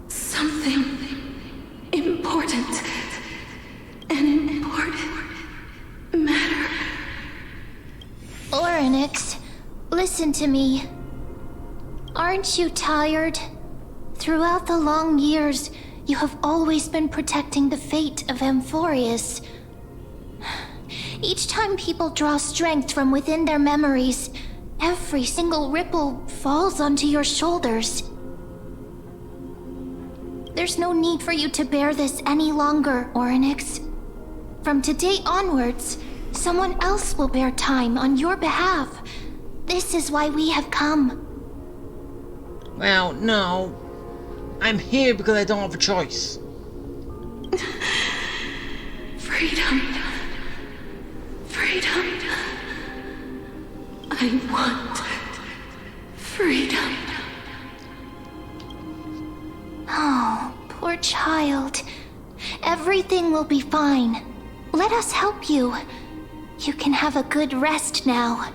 Something important. An important matter. Oryx, listen to me. Aren't you tired? Throughout the long years, you have always been protecting the fate of Amphorius. Each time people draw strength from within their memories, every single ripple falls onto your shoulders. There's no need for you to bear this any longer, Oryx. From today onwards, someone else will bear time on your behalf. This is why we have come. Well, no. I'm here because I don't have a choice. Freedom. Freedom. I want freedom. Oh, poor child. Everything will be fine. Let us help you. You can have a good rest now.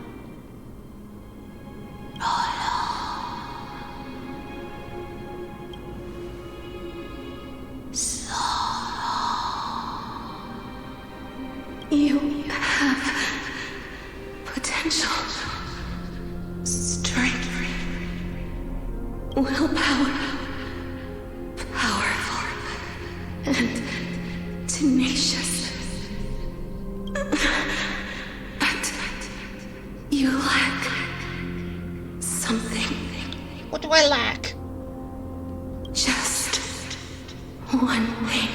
You have potential, strength, willpower, powerful, and tenacious. But you lack something. What do I lack? Just one thing.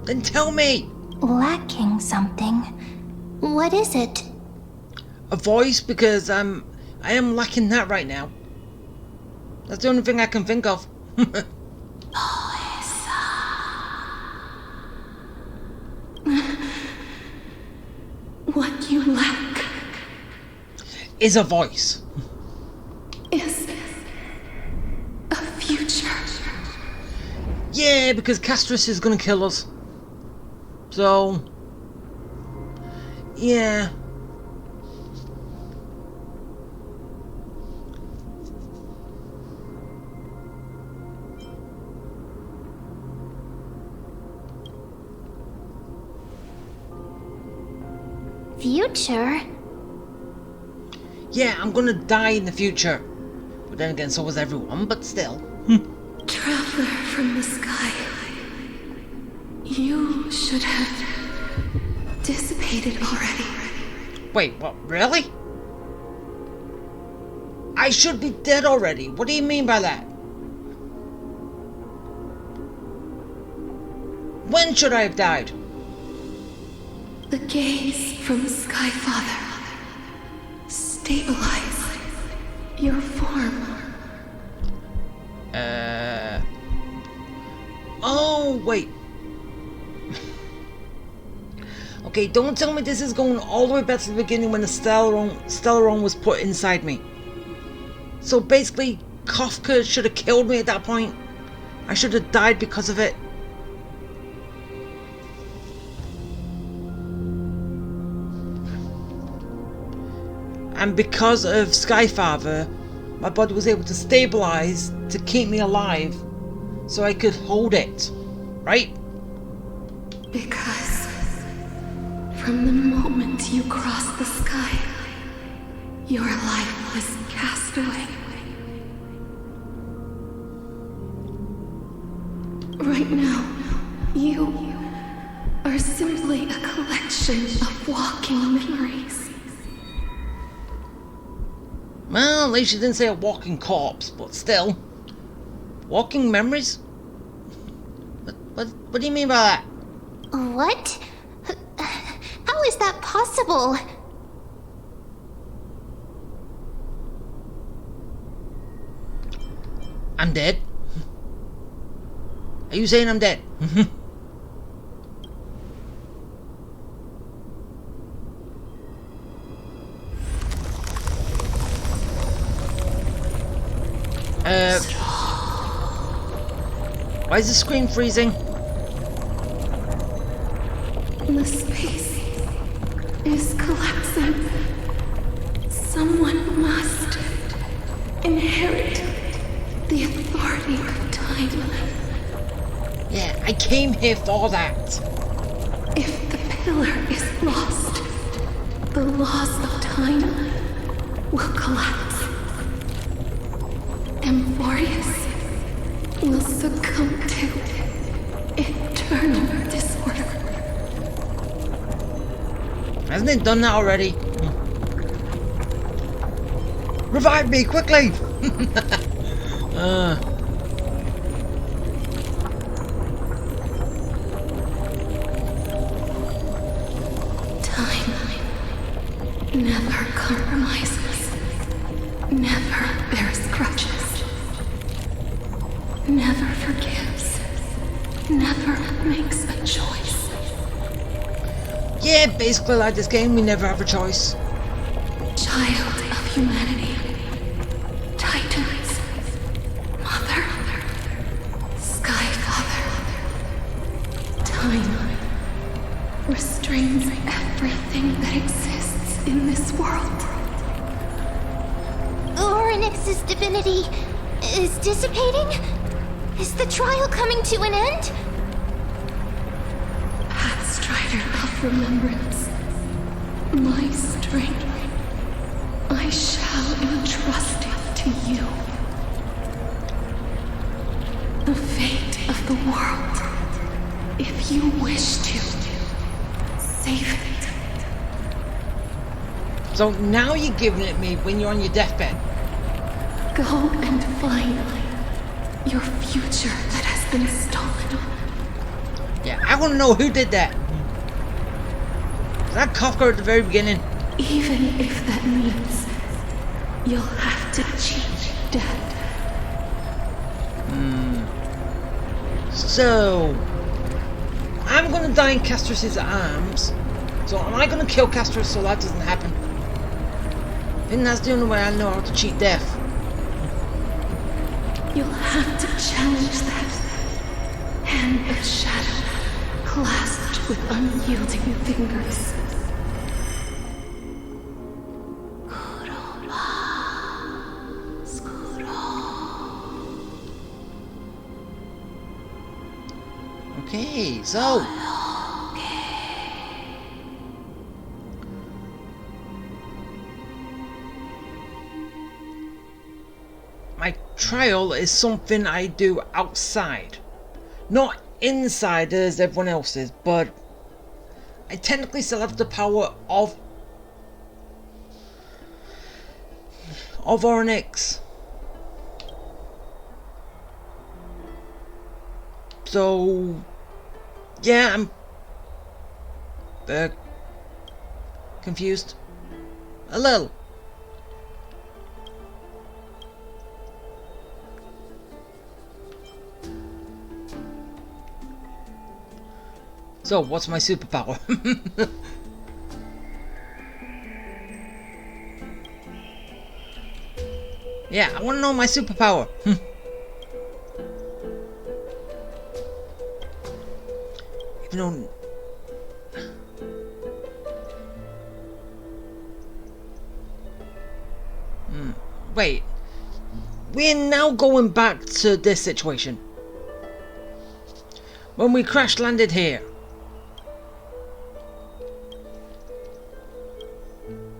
Then tell me. Lacking something. What is it? A voice, because I am lacking that right now. That's the only thing I can think of. What you lack Is a voice. is a future. Yeah, because Castris is gonna kill us. So, yeah. Future? Yeah, I'm gonna die in the future. But then again, so was everyone, but still. Traveler from the sky. You should have dissipated already. Wait, what, really? I should be dead already. What do you mean by that? When should I have died? The gaze from Sky Father stabilize your form. Oh, wait. Okay, don't tell me this is going all the way back to the beginning when the Stellaron was put inside me. So basically, Kafka should have killed me at that point. I should have died because of it. And because of Skyfather, my body was able to stabilize to keep me alive so I could hold it, right? Because from the moment you crossed the sky, your life was cast away. Right now, you are simply a collection of walking memories. Well, at least you didn't say a walking corpse, but still. Walking memories? What do you mean by that? What? How is that possible? I'm dead. Are you saying I'm dead? Why is the screen freezing? The space is collapsing. Someone must inherit the authority of time. Yeah, I came here for that. If the pillar is lost, the laws of time will collapse. Amphorius will succumb to eternal disorder. Hasn't it done that already? Revive me quickly! Time never compromises, never bears grudges, never forgives, never makes a choice. Yeah, basically like this game, we never have a choice. Child of humanity, Titans, Mother, Sky Father, time restrains everything that exists in this world. Orynyx's divinity is dissipating? Is the trial coming to an end? Pathstrider of remembrance, my strength, I shall entrust it to you. The fate of the world, if you wish to, save it. So now you're giving it me when you're on your deathbed. Go and find your future that has been stolen. Yeah, I want to know who did that. Was that Kafka at the very beginning? Even if that means you'll have to cheat death. So, I'm gonna die in Castrus's arms. So am I gonna kill Castrus so that doesn't happen? I think that's the only way I know how to cheat death. You'll have to challenge that hand of shadow, clasped with unyielding fingers. Okay, so my trial is something I do outside, not inside as everyone else is, but I technically still have the power of Orynyx. So yeah, I'm confused a little. So, what's my superpower? Yeah, I want to know my superpower. Even though... Wait. We're now going back to this situation. When we crash landed here.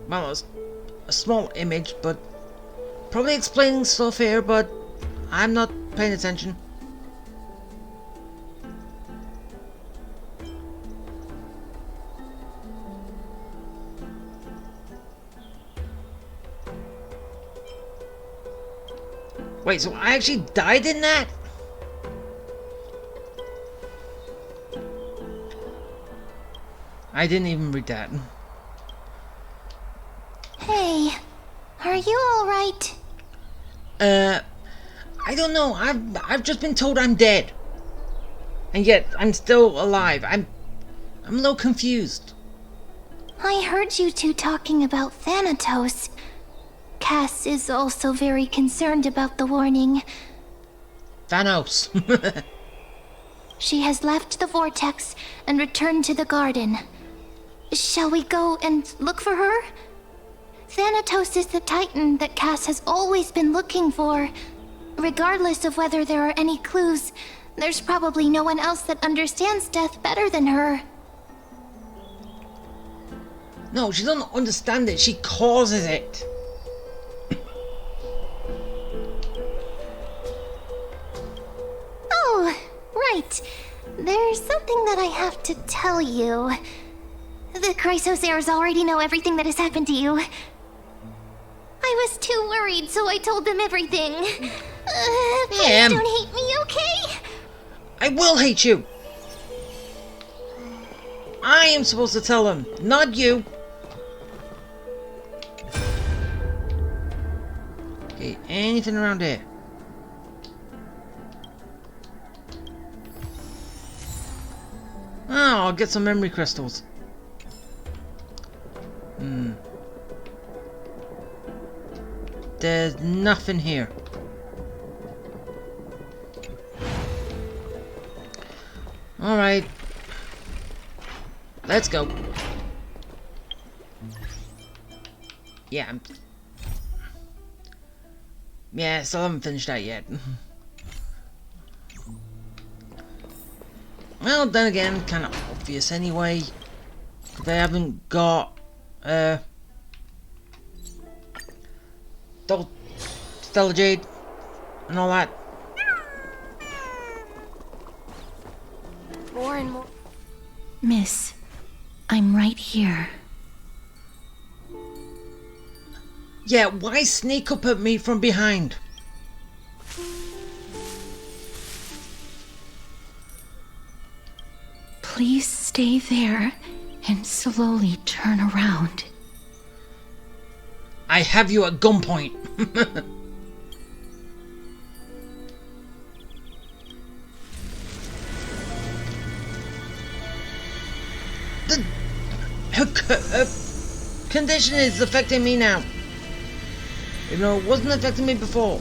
Well, it's a small image, but probably explaining stuff here, but I'm not paying attention. Wait, so I actually died in that? I didn't even read that. Hey, are you alright? I don't know. I've just been told I'm dead. And yet I'm still alive. I'm a little confused. I heard you two talking about Thanatos. Cass is also very concerned about the warning. Thanos. She has left the vortex and returned to the garden. Shall we go and look for her? Thanatos is the Titan that Cass has always been looking for. Regardless of whether there are any clues, there's probably no one else that understands death better than her. No, she doesn't understand it. She causes it. Oh, right. There's something that I have to tell you. The Chrysosairs already know everything that has happened to you. I was too worried, so I told them everything. Please don't hate me, okay? I will hate you. I am supposed to tell them, not you. Okay, anything around here? Oh, I'll get some memory crystals. There's nothing here. Alright. Let's go. Yeah. Yeah, still haven't finished that yet. Well, then again, kind of obvious anyway. They haven't got Stella Jade and all that. More and more. Miss, I'm right here. Yeah, why sneak up at me from behind? Please stay there and slowly turn around. I have you at gunpoint. Her condition is affecting me now. You know, it wasn't affecting me before.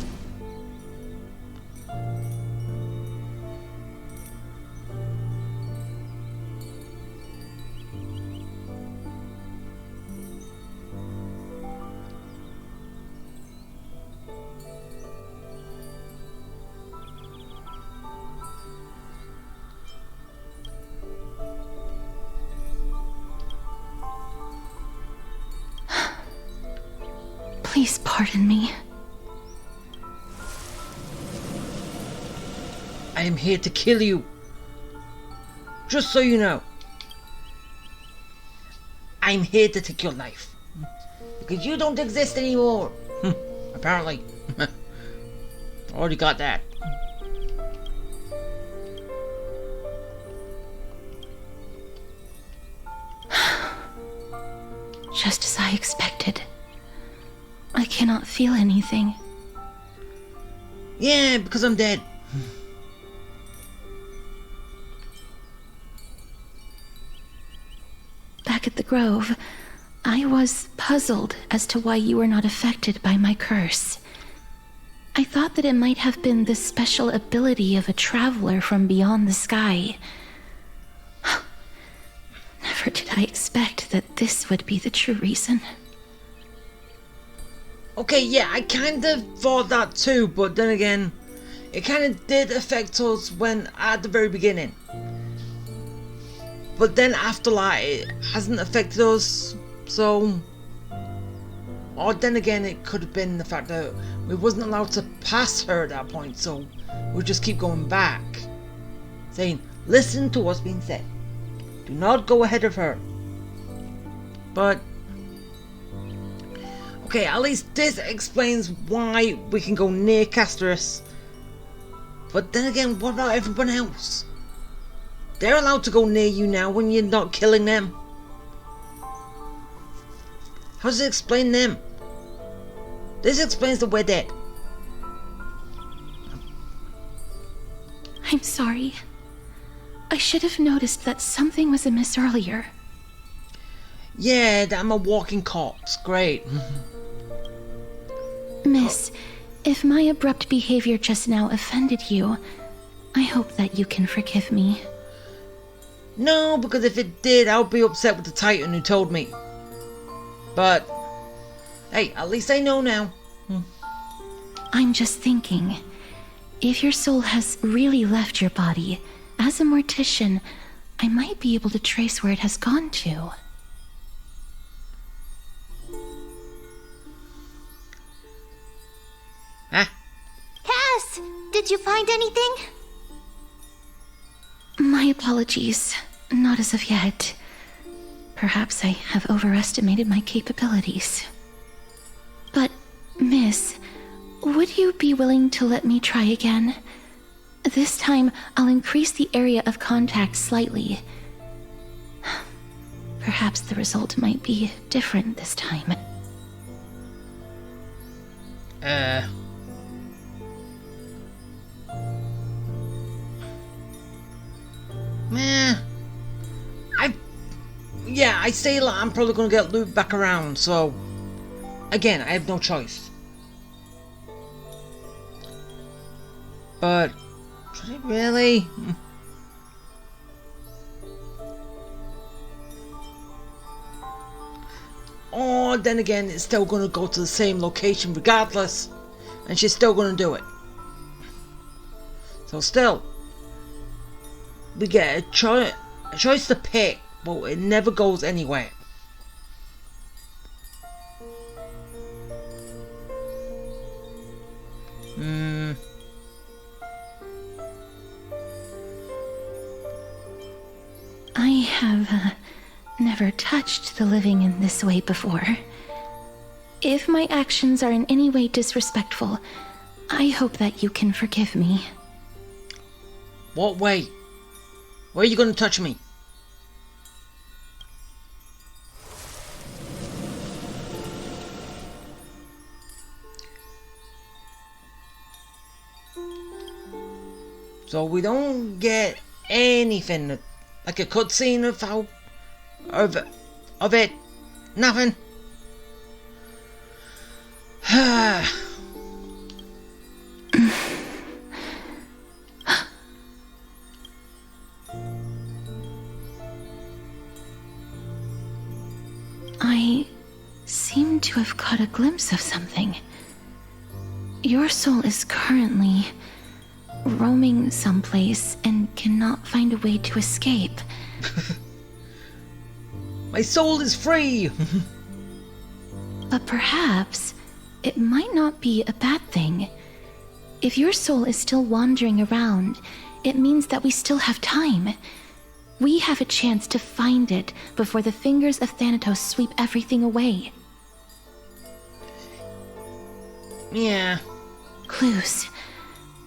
Please pardon me. I am here to kill you. Just so you know. I'm here to take your life. Because you don't exist anymore. Apparently. Already got that. Just as I expected. I cannot feel anything. Yeah, because I'm dead. Back at the Grove, I was puzzled as to why you were not affected by my curse. I thought that it might have been the special ability of a traveler from beyond the sky. Never did I expect that this would be the true reason. Okay, yeah, I kind of thought that too, but then again, it kind of did affect us when at the very beginning. But then after that, it hasn't affected us, so... Or then again, it could have been the fact that we wasn't allowed to pass her at that point, so we'll just keep going back. Saying, listen to what's being said. Do not go ahead of her. But... Okay, at least this explains why we can go near Casterus. But then again, what about everyone else? They're allowed to go near you now when you're not killing them. How does it explain them? This explains that we're dead. I'm sorry. I should have noticed that something was amiss earlier. Yeah, that I'm a walking corpse. Great. Miss, if my abrupt behavior just now offended you, I hope that you can forgive me. No, because if it did, I would be upset with the Titan who told me. But, hey, at least I know now. I'm just thinking, if your soul has really left your body, as a mortician, I might be able to trace where it has gone to. Huh? Cass, did you find anything? My apologies. Not as of yet. Perhaps I have overestimated my capabilities. But, Miss, would you be willing to let me try again? This time, I'll increase the area of contact slightly. Perhaps the result might be different this time. Meh. Yeah, I say that I'm probably gonna get looped back around, so... Again, I have no choice. But... Should I really? Oh, then again, it's still gonna go to the same location regardless. And she's still gonna do it. So still... We get a choice to pick, but it never goes anywhere. I have never touched the living in this way before. If my actions are in any way disrespectful, I hope that you can forgive me. What way? Where are you gonna touch me? So we don't get anything, like a cutscene of how, of it, nothing. I seem to have caught a glimpse of something. Your soul is currently roaming someplace and cannot find a way to escape. My soul is free! But perhaps it might not be a bad thing. If your soul is still wandering around, it means that we still have time. We have a chance to find it before the fingers of Thanatos sweep everything away. Yeah. Clues.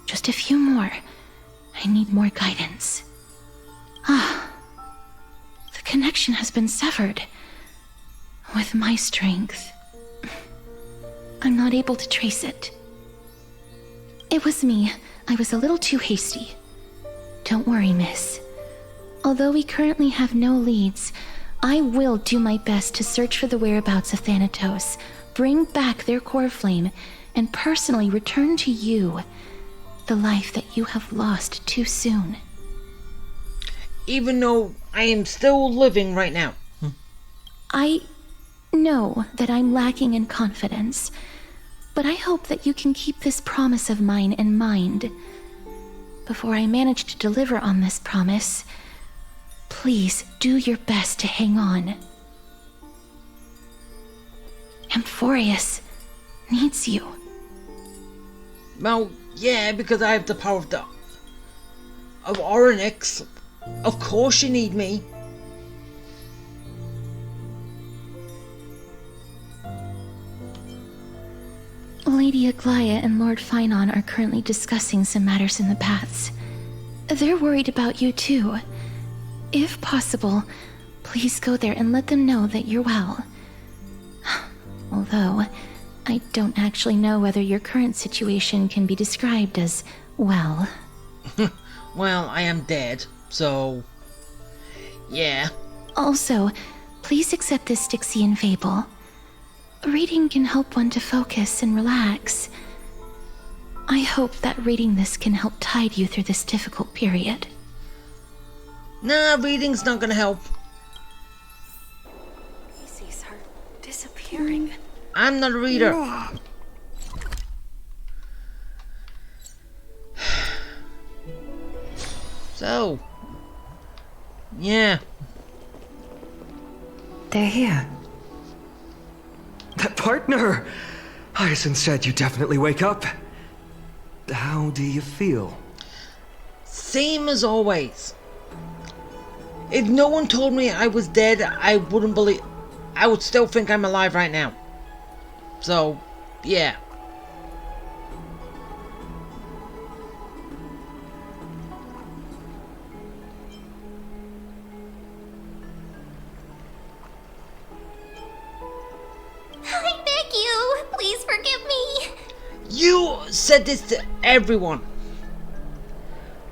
Just a few more. I need more guidance. Ah. The connection has been severed. With my strength, I'm not able to trace it. It was me. I was a little too hasty. Don't worry, miss. Although we currently have no leads, I will do my best to search for the whereabouts of Thanatos, bring back their core flame, and personally return to you the life that you have lost too soon. Even though I am still living right now. I know that I'm lacking in confidence, but I hope that you can keep this promise of mine in mind. Before I manage to deliver on this promise, please do your best to hang on. Amphorius needs you. Well, yeah, because I have the power of Orynyx. Of course you need me. Lady Aglaia and Lord Finon are currently discussing some matters in the paths. They're worried about you too. If possible, please go there and let them know that you're well. Although, I don't actually know whether your current situation can be described as well. Well, I am dead, so... yeah. Also, please accept this Styxian fable. reading can help one to focus and relax. I hope that reading this can help tide you through this difficult period. Nah, reading's not gonna help. Macy's are disappearing. I'm not a reader. So, yeah. They're here. That partner! Hyacinth said you definitely wake up. How do you feel? Same as always. If no one told me I was dead, I wouldn't believe. I would still think I'm alive right now. So, yeah. I beg you, please forgive me. You said this to everyone.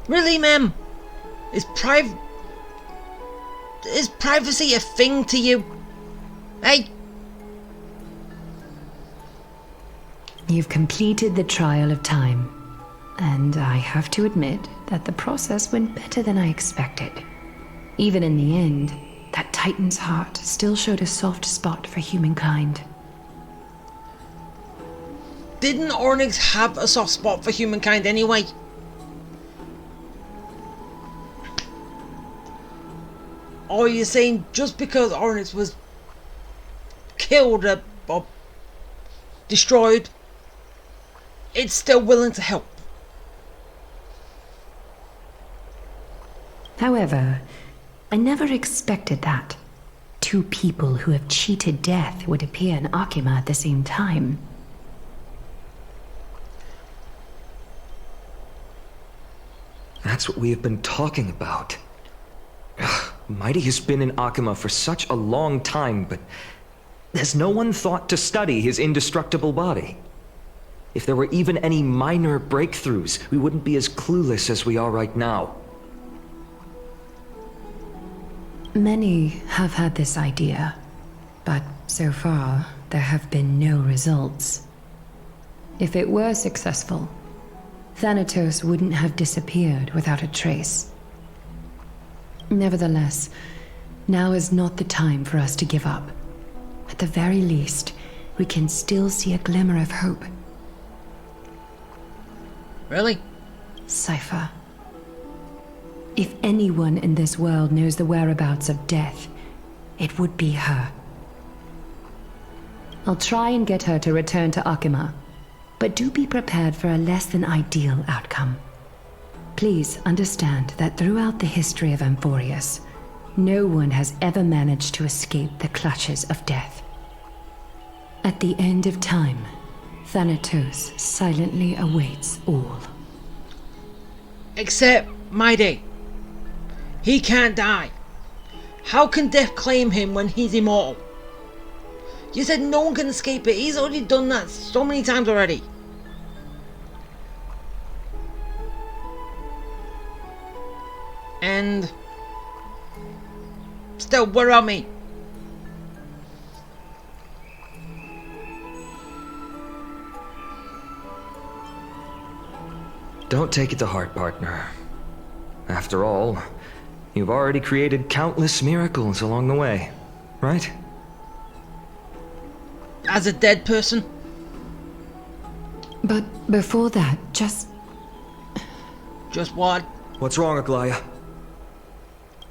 Really, ma'am? Is privacy a thing to you? Hey? You've completed the trial of time, and I have to admit that the process went better than I expected. Even in the end, that Titan's heart still showed a soft spot for humankind. Didn't Ornyx have a soft spot for humankind anyway? Or are you saying just because Ornyx was killed or destroyed, it's still willing to help? However, I never expected that. Two people who have cheated death would appear in Akima at the same time. That's what we have been talking about. Ugh, Mighty has been in Akima for such a long time, but has no one thought to study his indestructible body? If there were even any minor breakthroughs, we wouldn't be as clueless as we are right now. Many have had this idea, but so far there have been no results. If it were successful, Thanatos wouldn't have disappeared without a trace. Nevertheless, now is not the time for us to give up. At the very least, we can still see a glimmer of hope. Really? Cypher. If anyone in this world knows the whereabouts of death, it would be her. I'll try and get her to return to Akima, but do be prepared for a less than ideal outcome. Please understand that throughout the history of Amphorius, no one has ever managed to escape the clutches of death. At the end of time, Thanatos silently awaits all. Except Mighty. He can't die. How can death claim him when he's immortal? You said no one can escape it. He's already done that so many times already. And still, what about me? Don't take it to heart, partner. After all, you've already created countless miracles along the way, right? As a dead person? But before that, just what? What's wrong, Aglaya?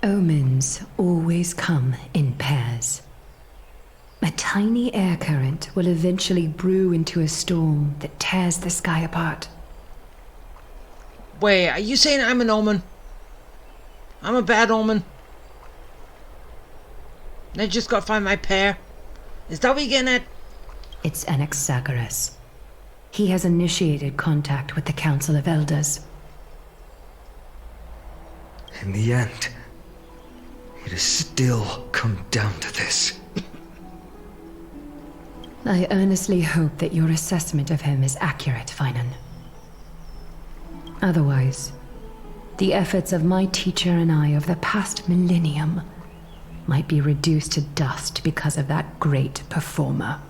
omens always come in pairs. A tiny air current will eventually brew into a storm that tears the sky apart. Wait, are you saying I'm an omen? I'm a bad omen? I just gotta find my pair? Is that what you're getting at? It's Anaxagoras. He has initiated contact with the Council of Elders. In the end, it has still come down to this. I earnestly hope that your assessment of him is accurate, Finan. Otherwise, the efforts of my teacher and I over the past millennium might be reduced to dust because of that great performer.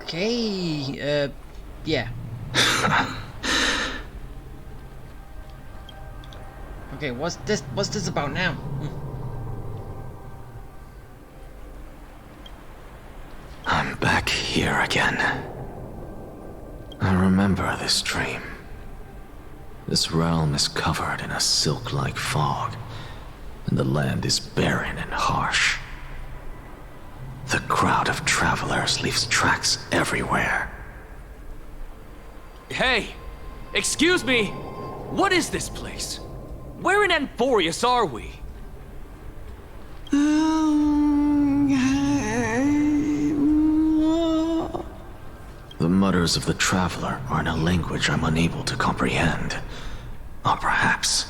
Okay, yeah. Okay, what's this about now? I'm back here again. I remember this dream. This realm is covered in a silk-like fog, and the land is barren and harsh. The crowd of travelers leaves tracks everywhere. Hey! Excuse me! What is this place? Where in Amphorius are we? The mutters of the traveler are in a language I'm unable to comprehend. Or perhaps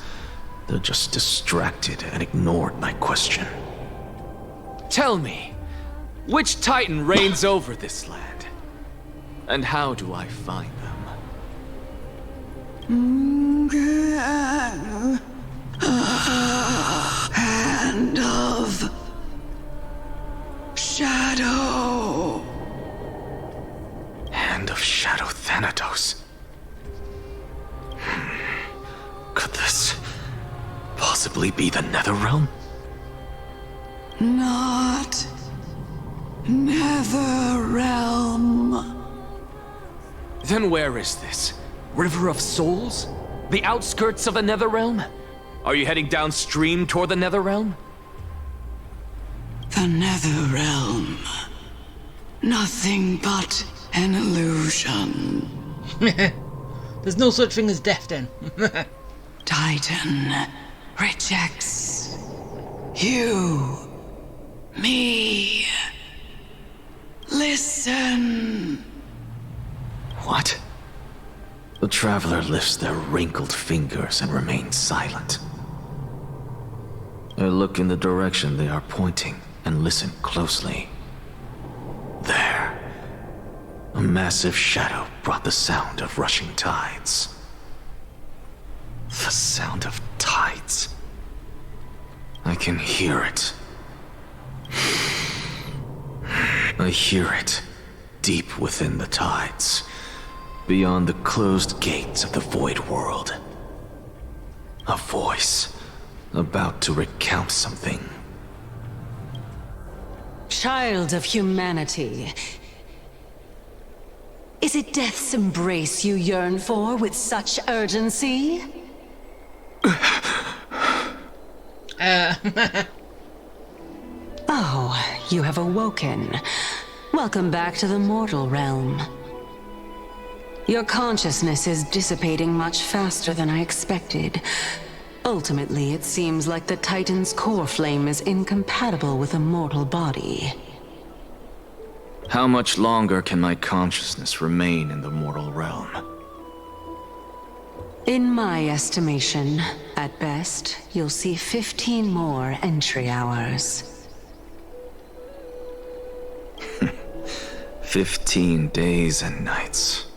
they're just distracted and ignored my question. Tell me, which Titan reigns over this land? And how do I find them? Hand of Shadow. Hand of Shadow Thanatos. Could this possibly be the Netherrealm? Not Netherrealm. Then where is this? River of Souls? The outskirts of the Netherrealm? Are you heading downstream toward the Netherrealm? The Netherrealm. Nothing but an illusion. There's no such thing as death then. Titan rejects you, me. Listen. What? The traveler lifts their wrinkled fingers and remains silent. I look in the direction they are pointing and listen closely. There. A massive shadow brought the sound of rushing tides. The sound of tides. I can hear it. I hear it deep within the tides, beyond the closed gates of the void world. A voice about to recount something. Child of humanity. Is it death's embrace you yearn for with such urgency? Oh, you have awoken. Welcome back to the mortal realm. Your consciousness is dissipating much faster than I expected. Ultimately, it seems like the Titan's core flame is incompatible with a mortal body. How much longer can my consciousness remain in the mortal realm? In my estimation, at best, you'll see 15 more entry hours. 15 days and nights.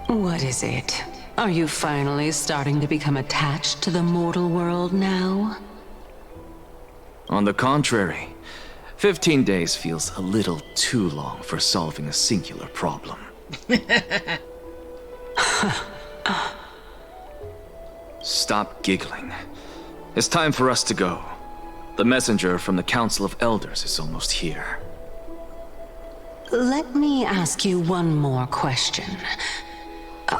What is it? Are you finally starting to become attached to the mortal world now? On the contrary, 15 days feels a little too long for solving a singular problem. Stop giggling. It's time for us to go. The messenger from the Council of Elders is almost here. Let me ask you one more question.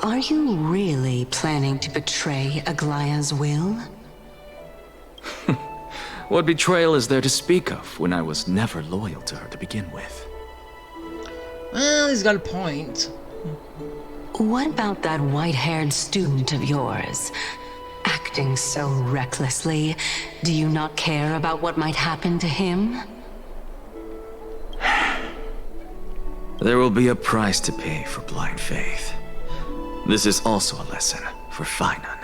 Are you really planning to betray Aglaya's will? What betrayal is there to speak of when I was never loyal to her to begin with? Well, he's got a point. What about that white-haired student of yours? Acting so recklessly, do you not care about what might happen to him? There will be a price to pay for blind faith. This is also a lesson for Finan.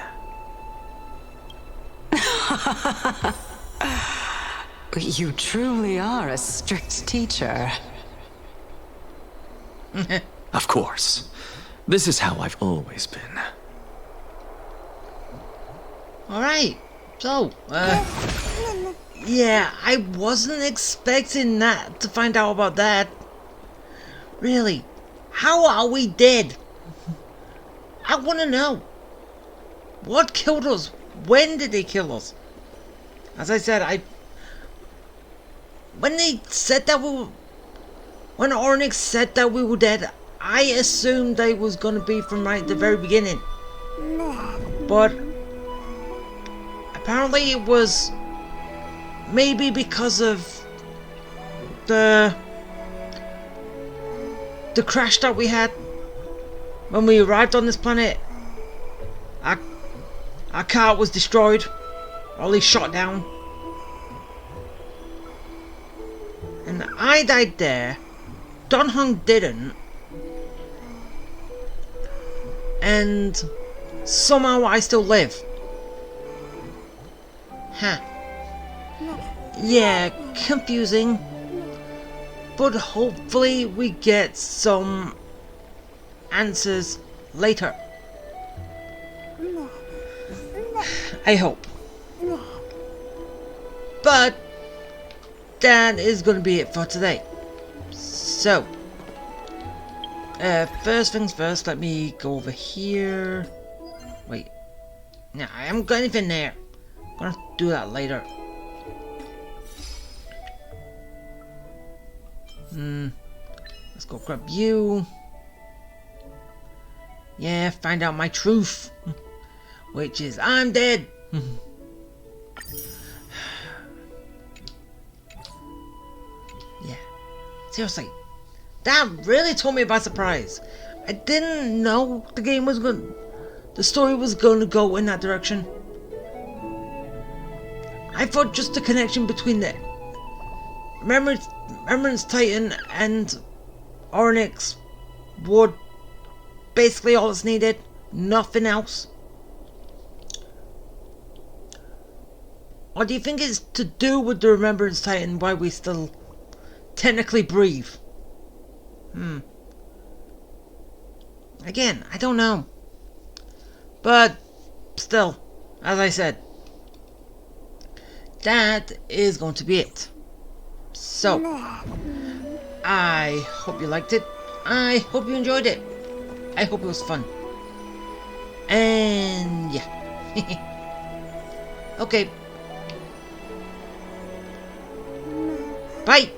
You truly are a strict teacher. Of course. This is how I've always been. Alright, so, yeah, I wasn't expecting that, to find out about that. Really? How are we dead? I want to know. What killed us? When did they kill us? As I said, when they said that when Onyx said that we were dead, I assumed they was gonna be from right at the very beginning. But apparently it was maybe because of the crash that we had when we arrived on this planet. Our car was destroyed, or at least shot down. And I died there. Don Hung didn't. And somehow I still live. Huh. Yeah, confusing. But hopefully we get some answers later. I hope. But that is going to be it for today. So, first things first, let me go over here. Wait. No, I haven't got anything there. I'm going to have to do that later. Let's go grab you. Yeah, find out my truth. Which is, I'm dead. Yeah. Seriously. That really took me by surprise. I didn't know the story was going to go in that direction. I thought just the connection between the Remembrance Titan and Onyx would basically all that's needed. Nothing else. Or do you think it's to do with the Remembrance Titan why we still technically breathe? Again, I don't know. But still, as I said, that is going to be it. So, I hope you liked it. I hope you enjoyed it. I hope it was fun. And yeah. Okay. Bye.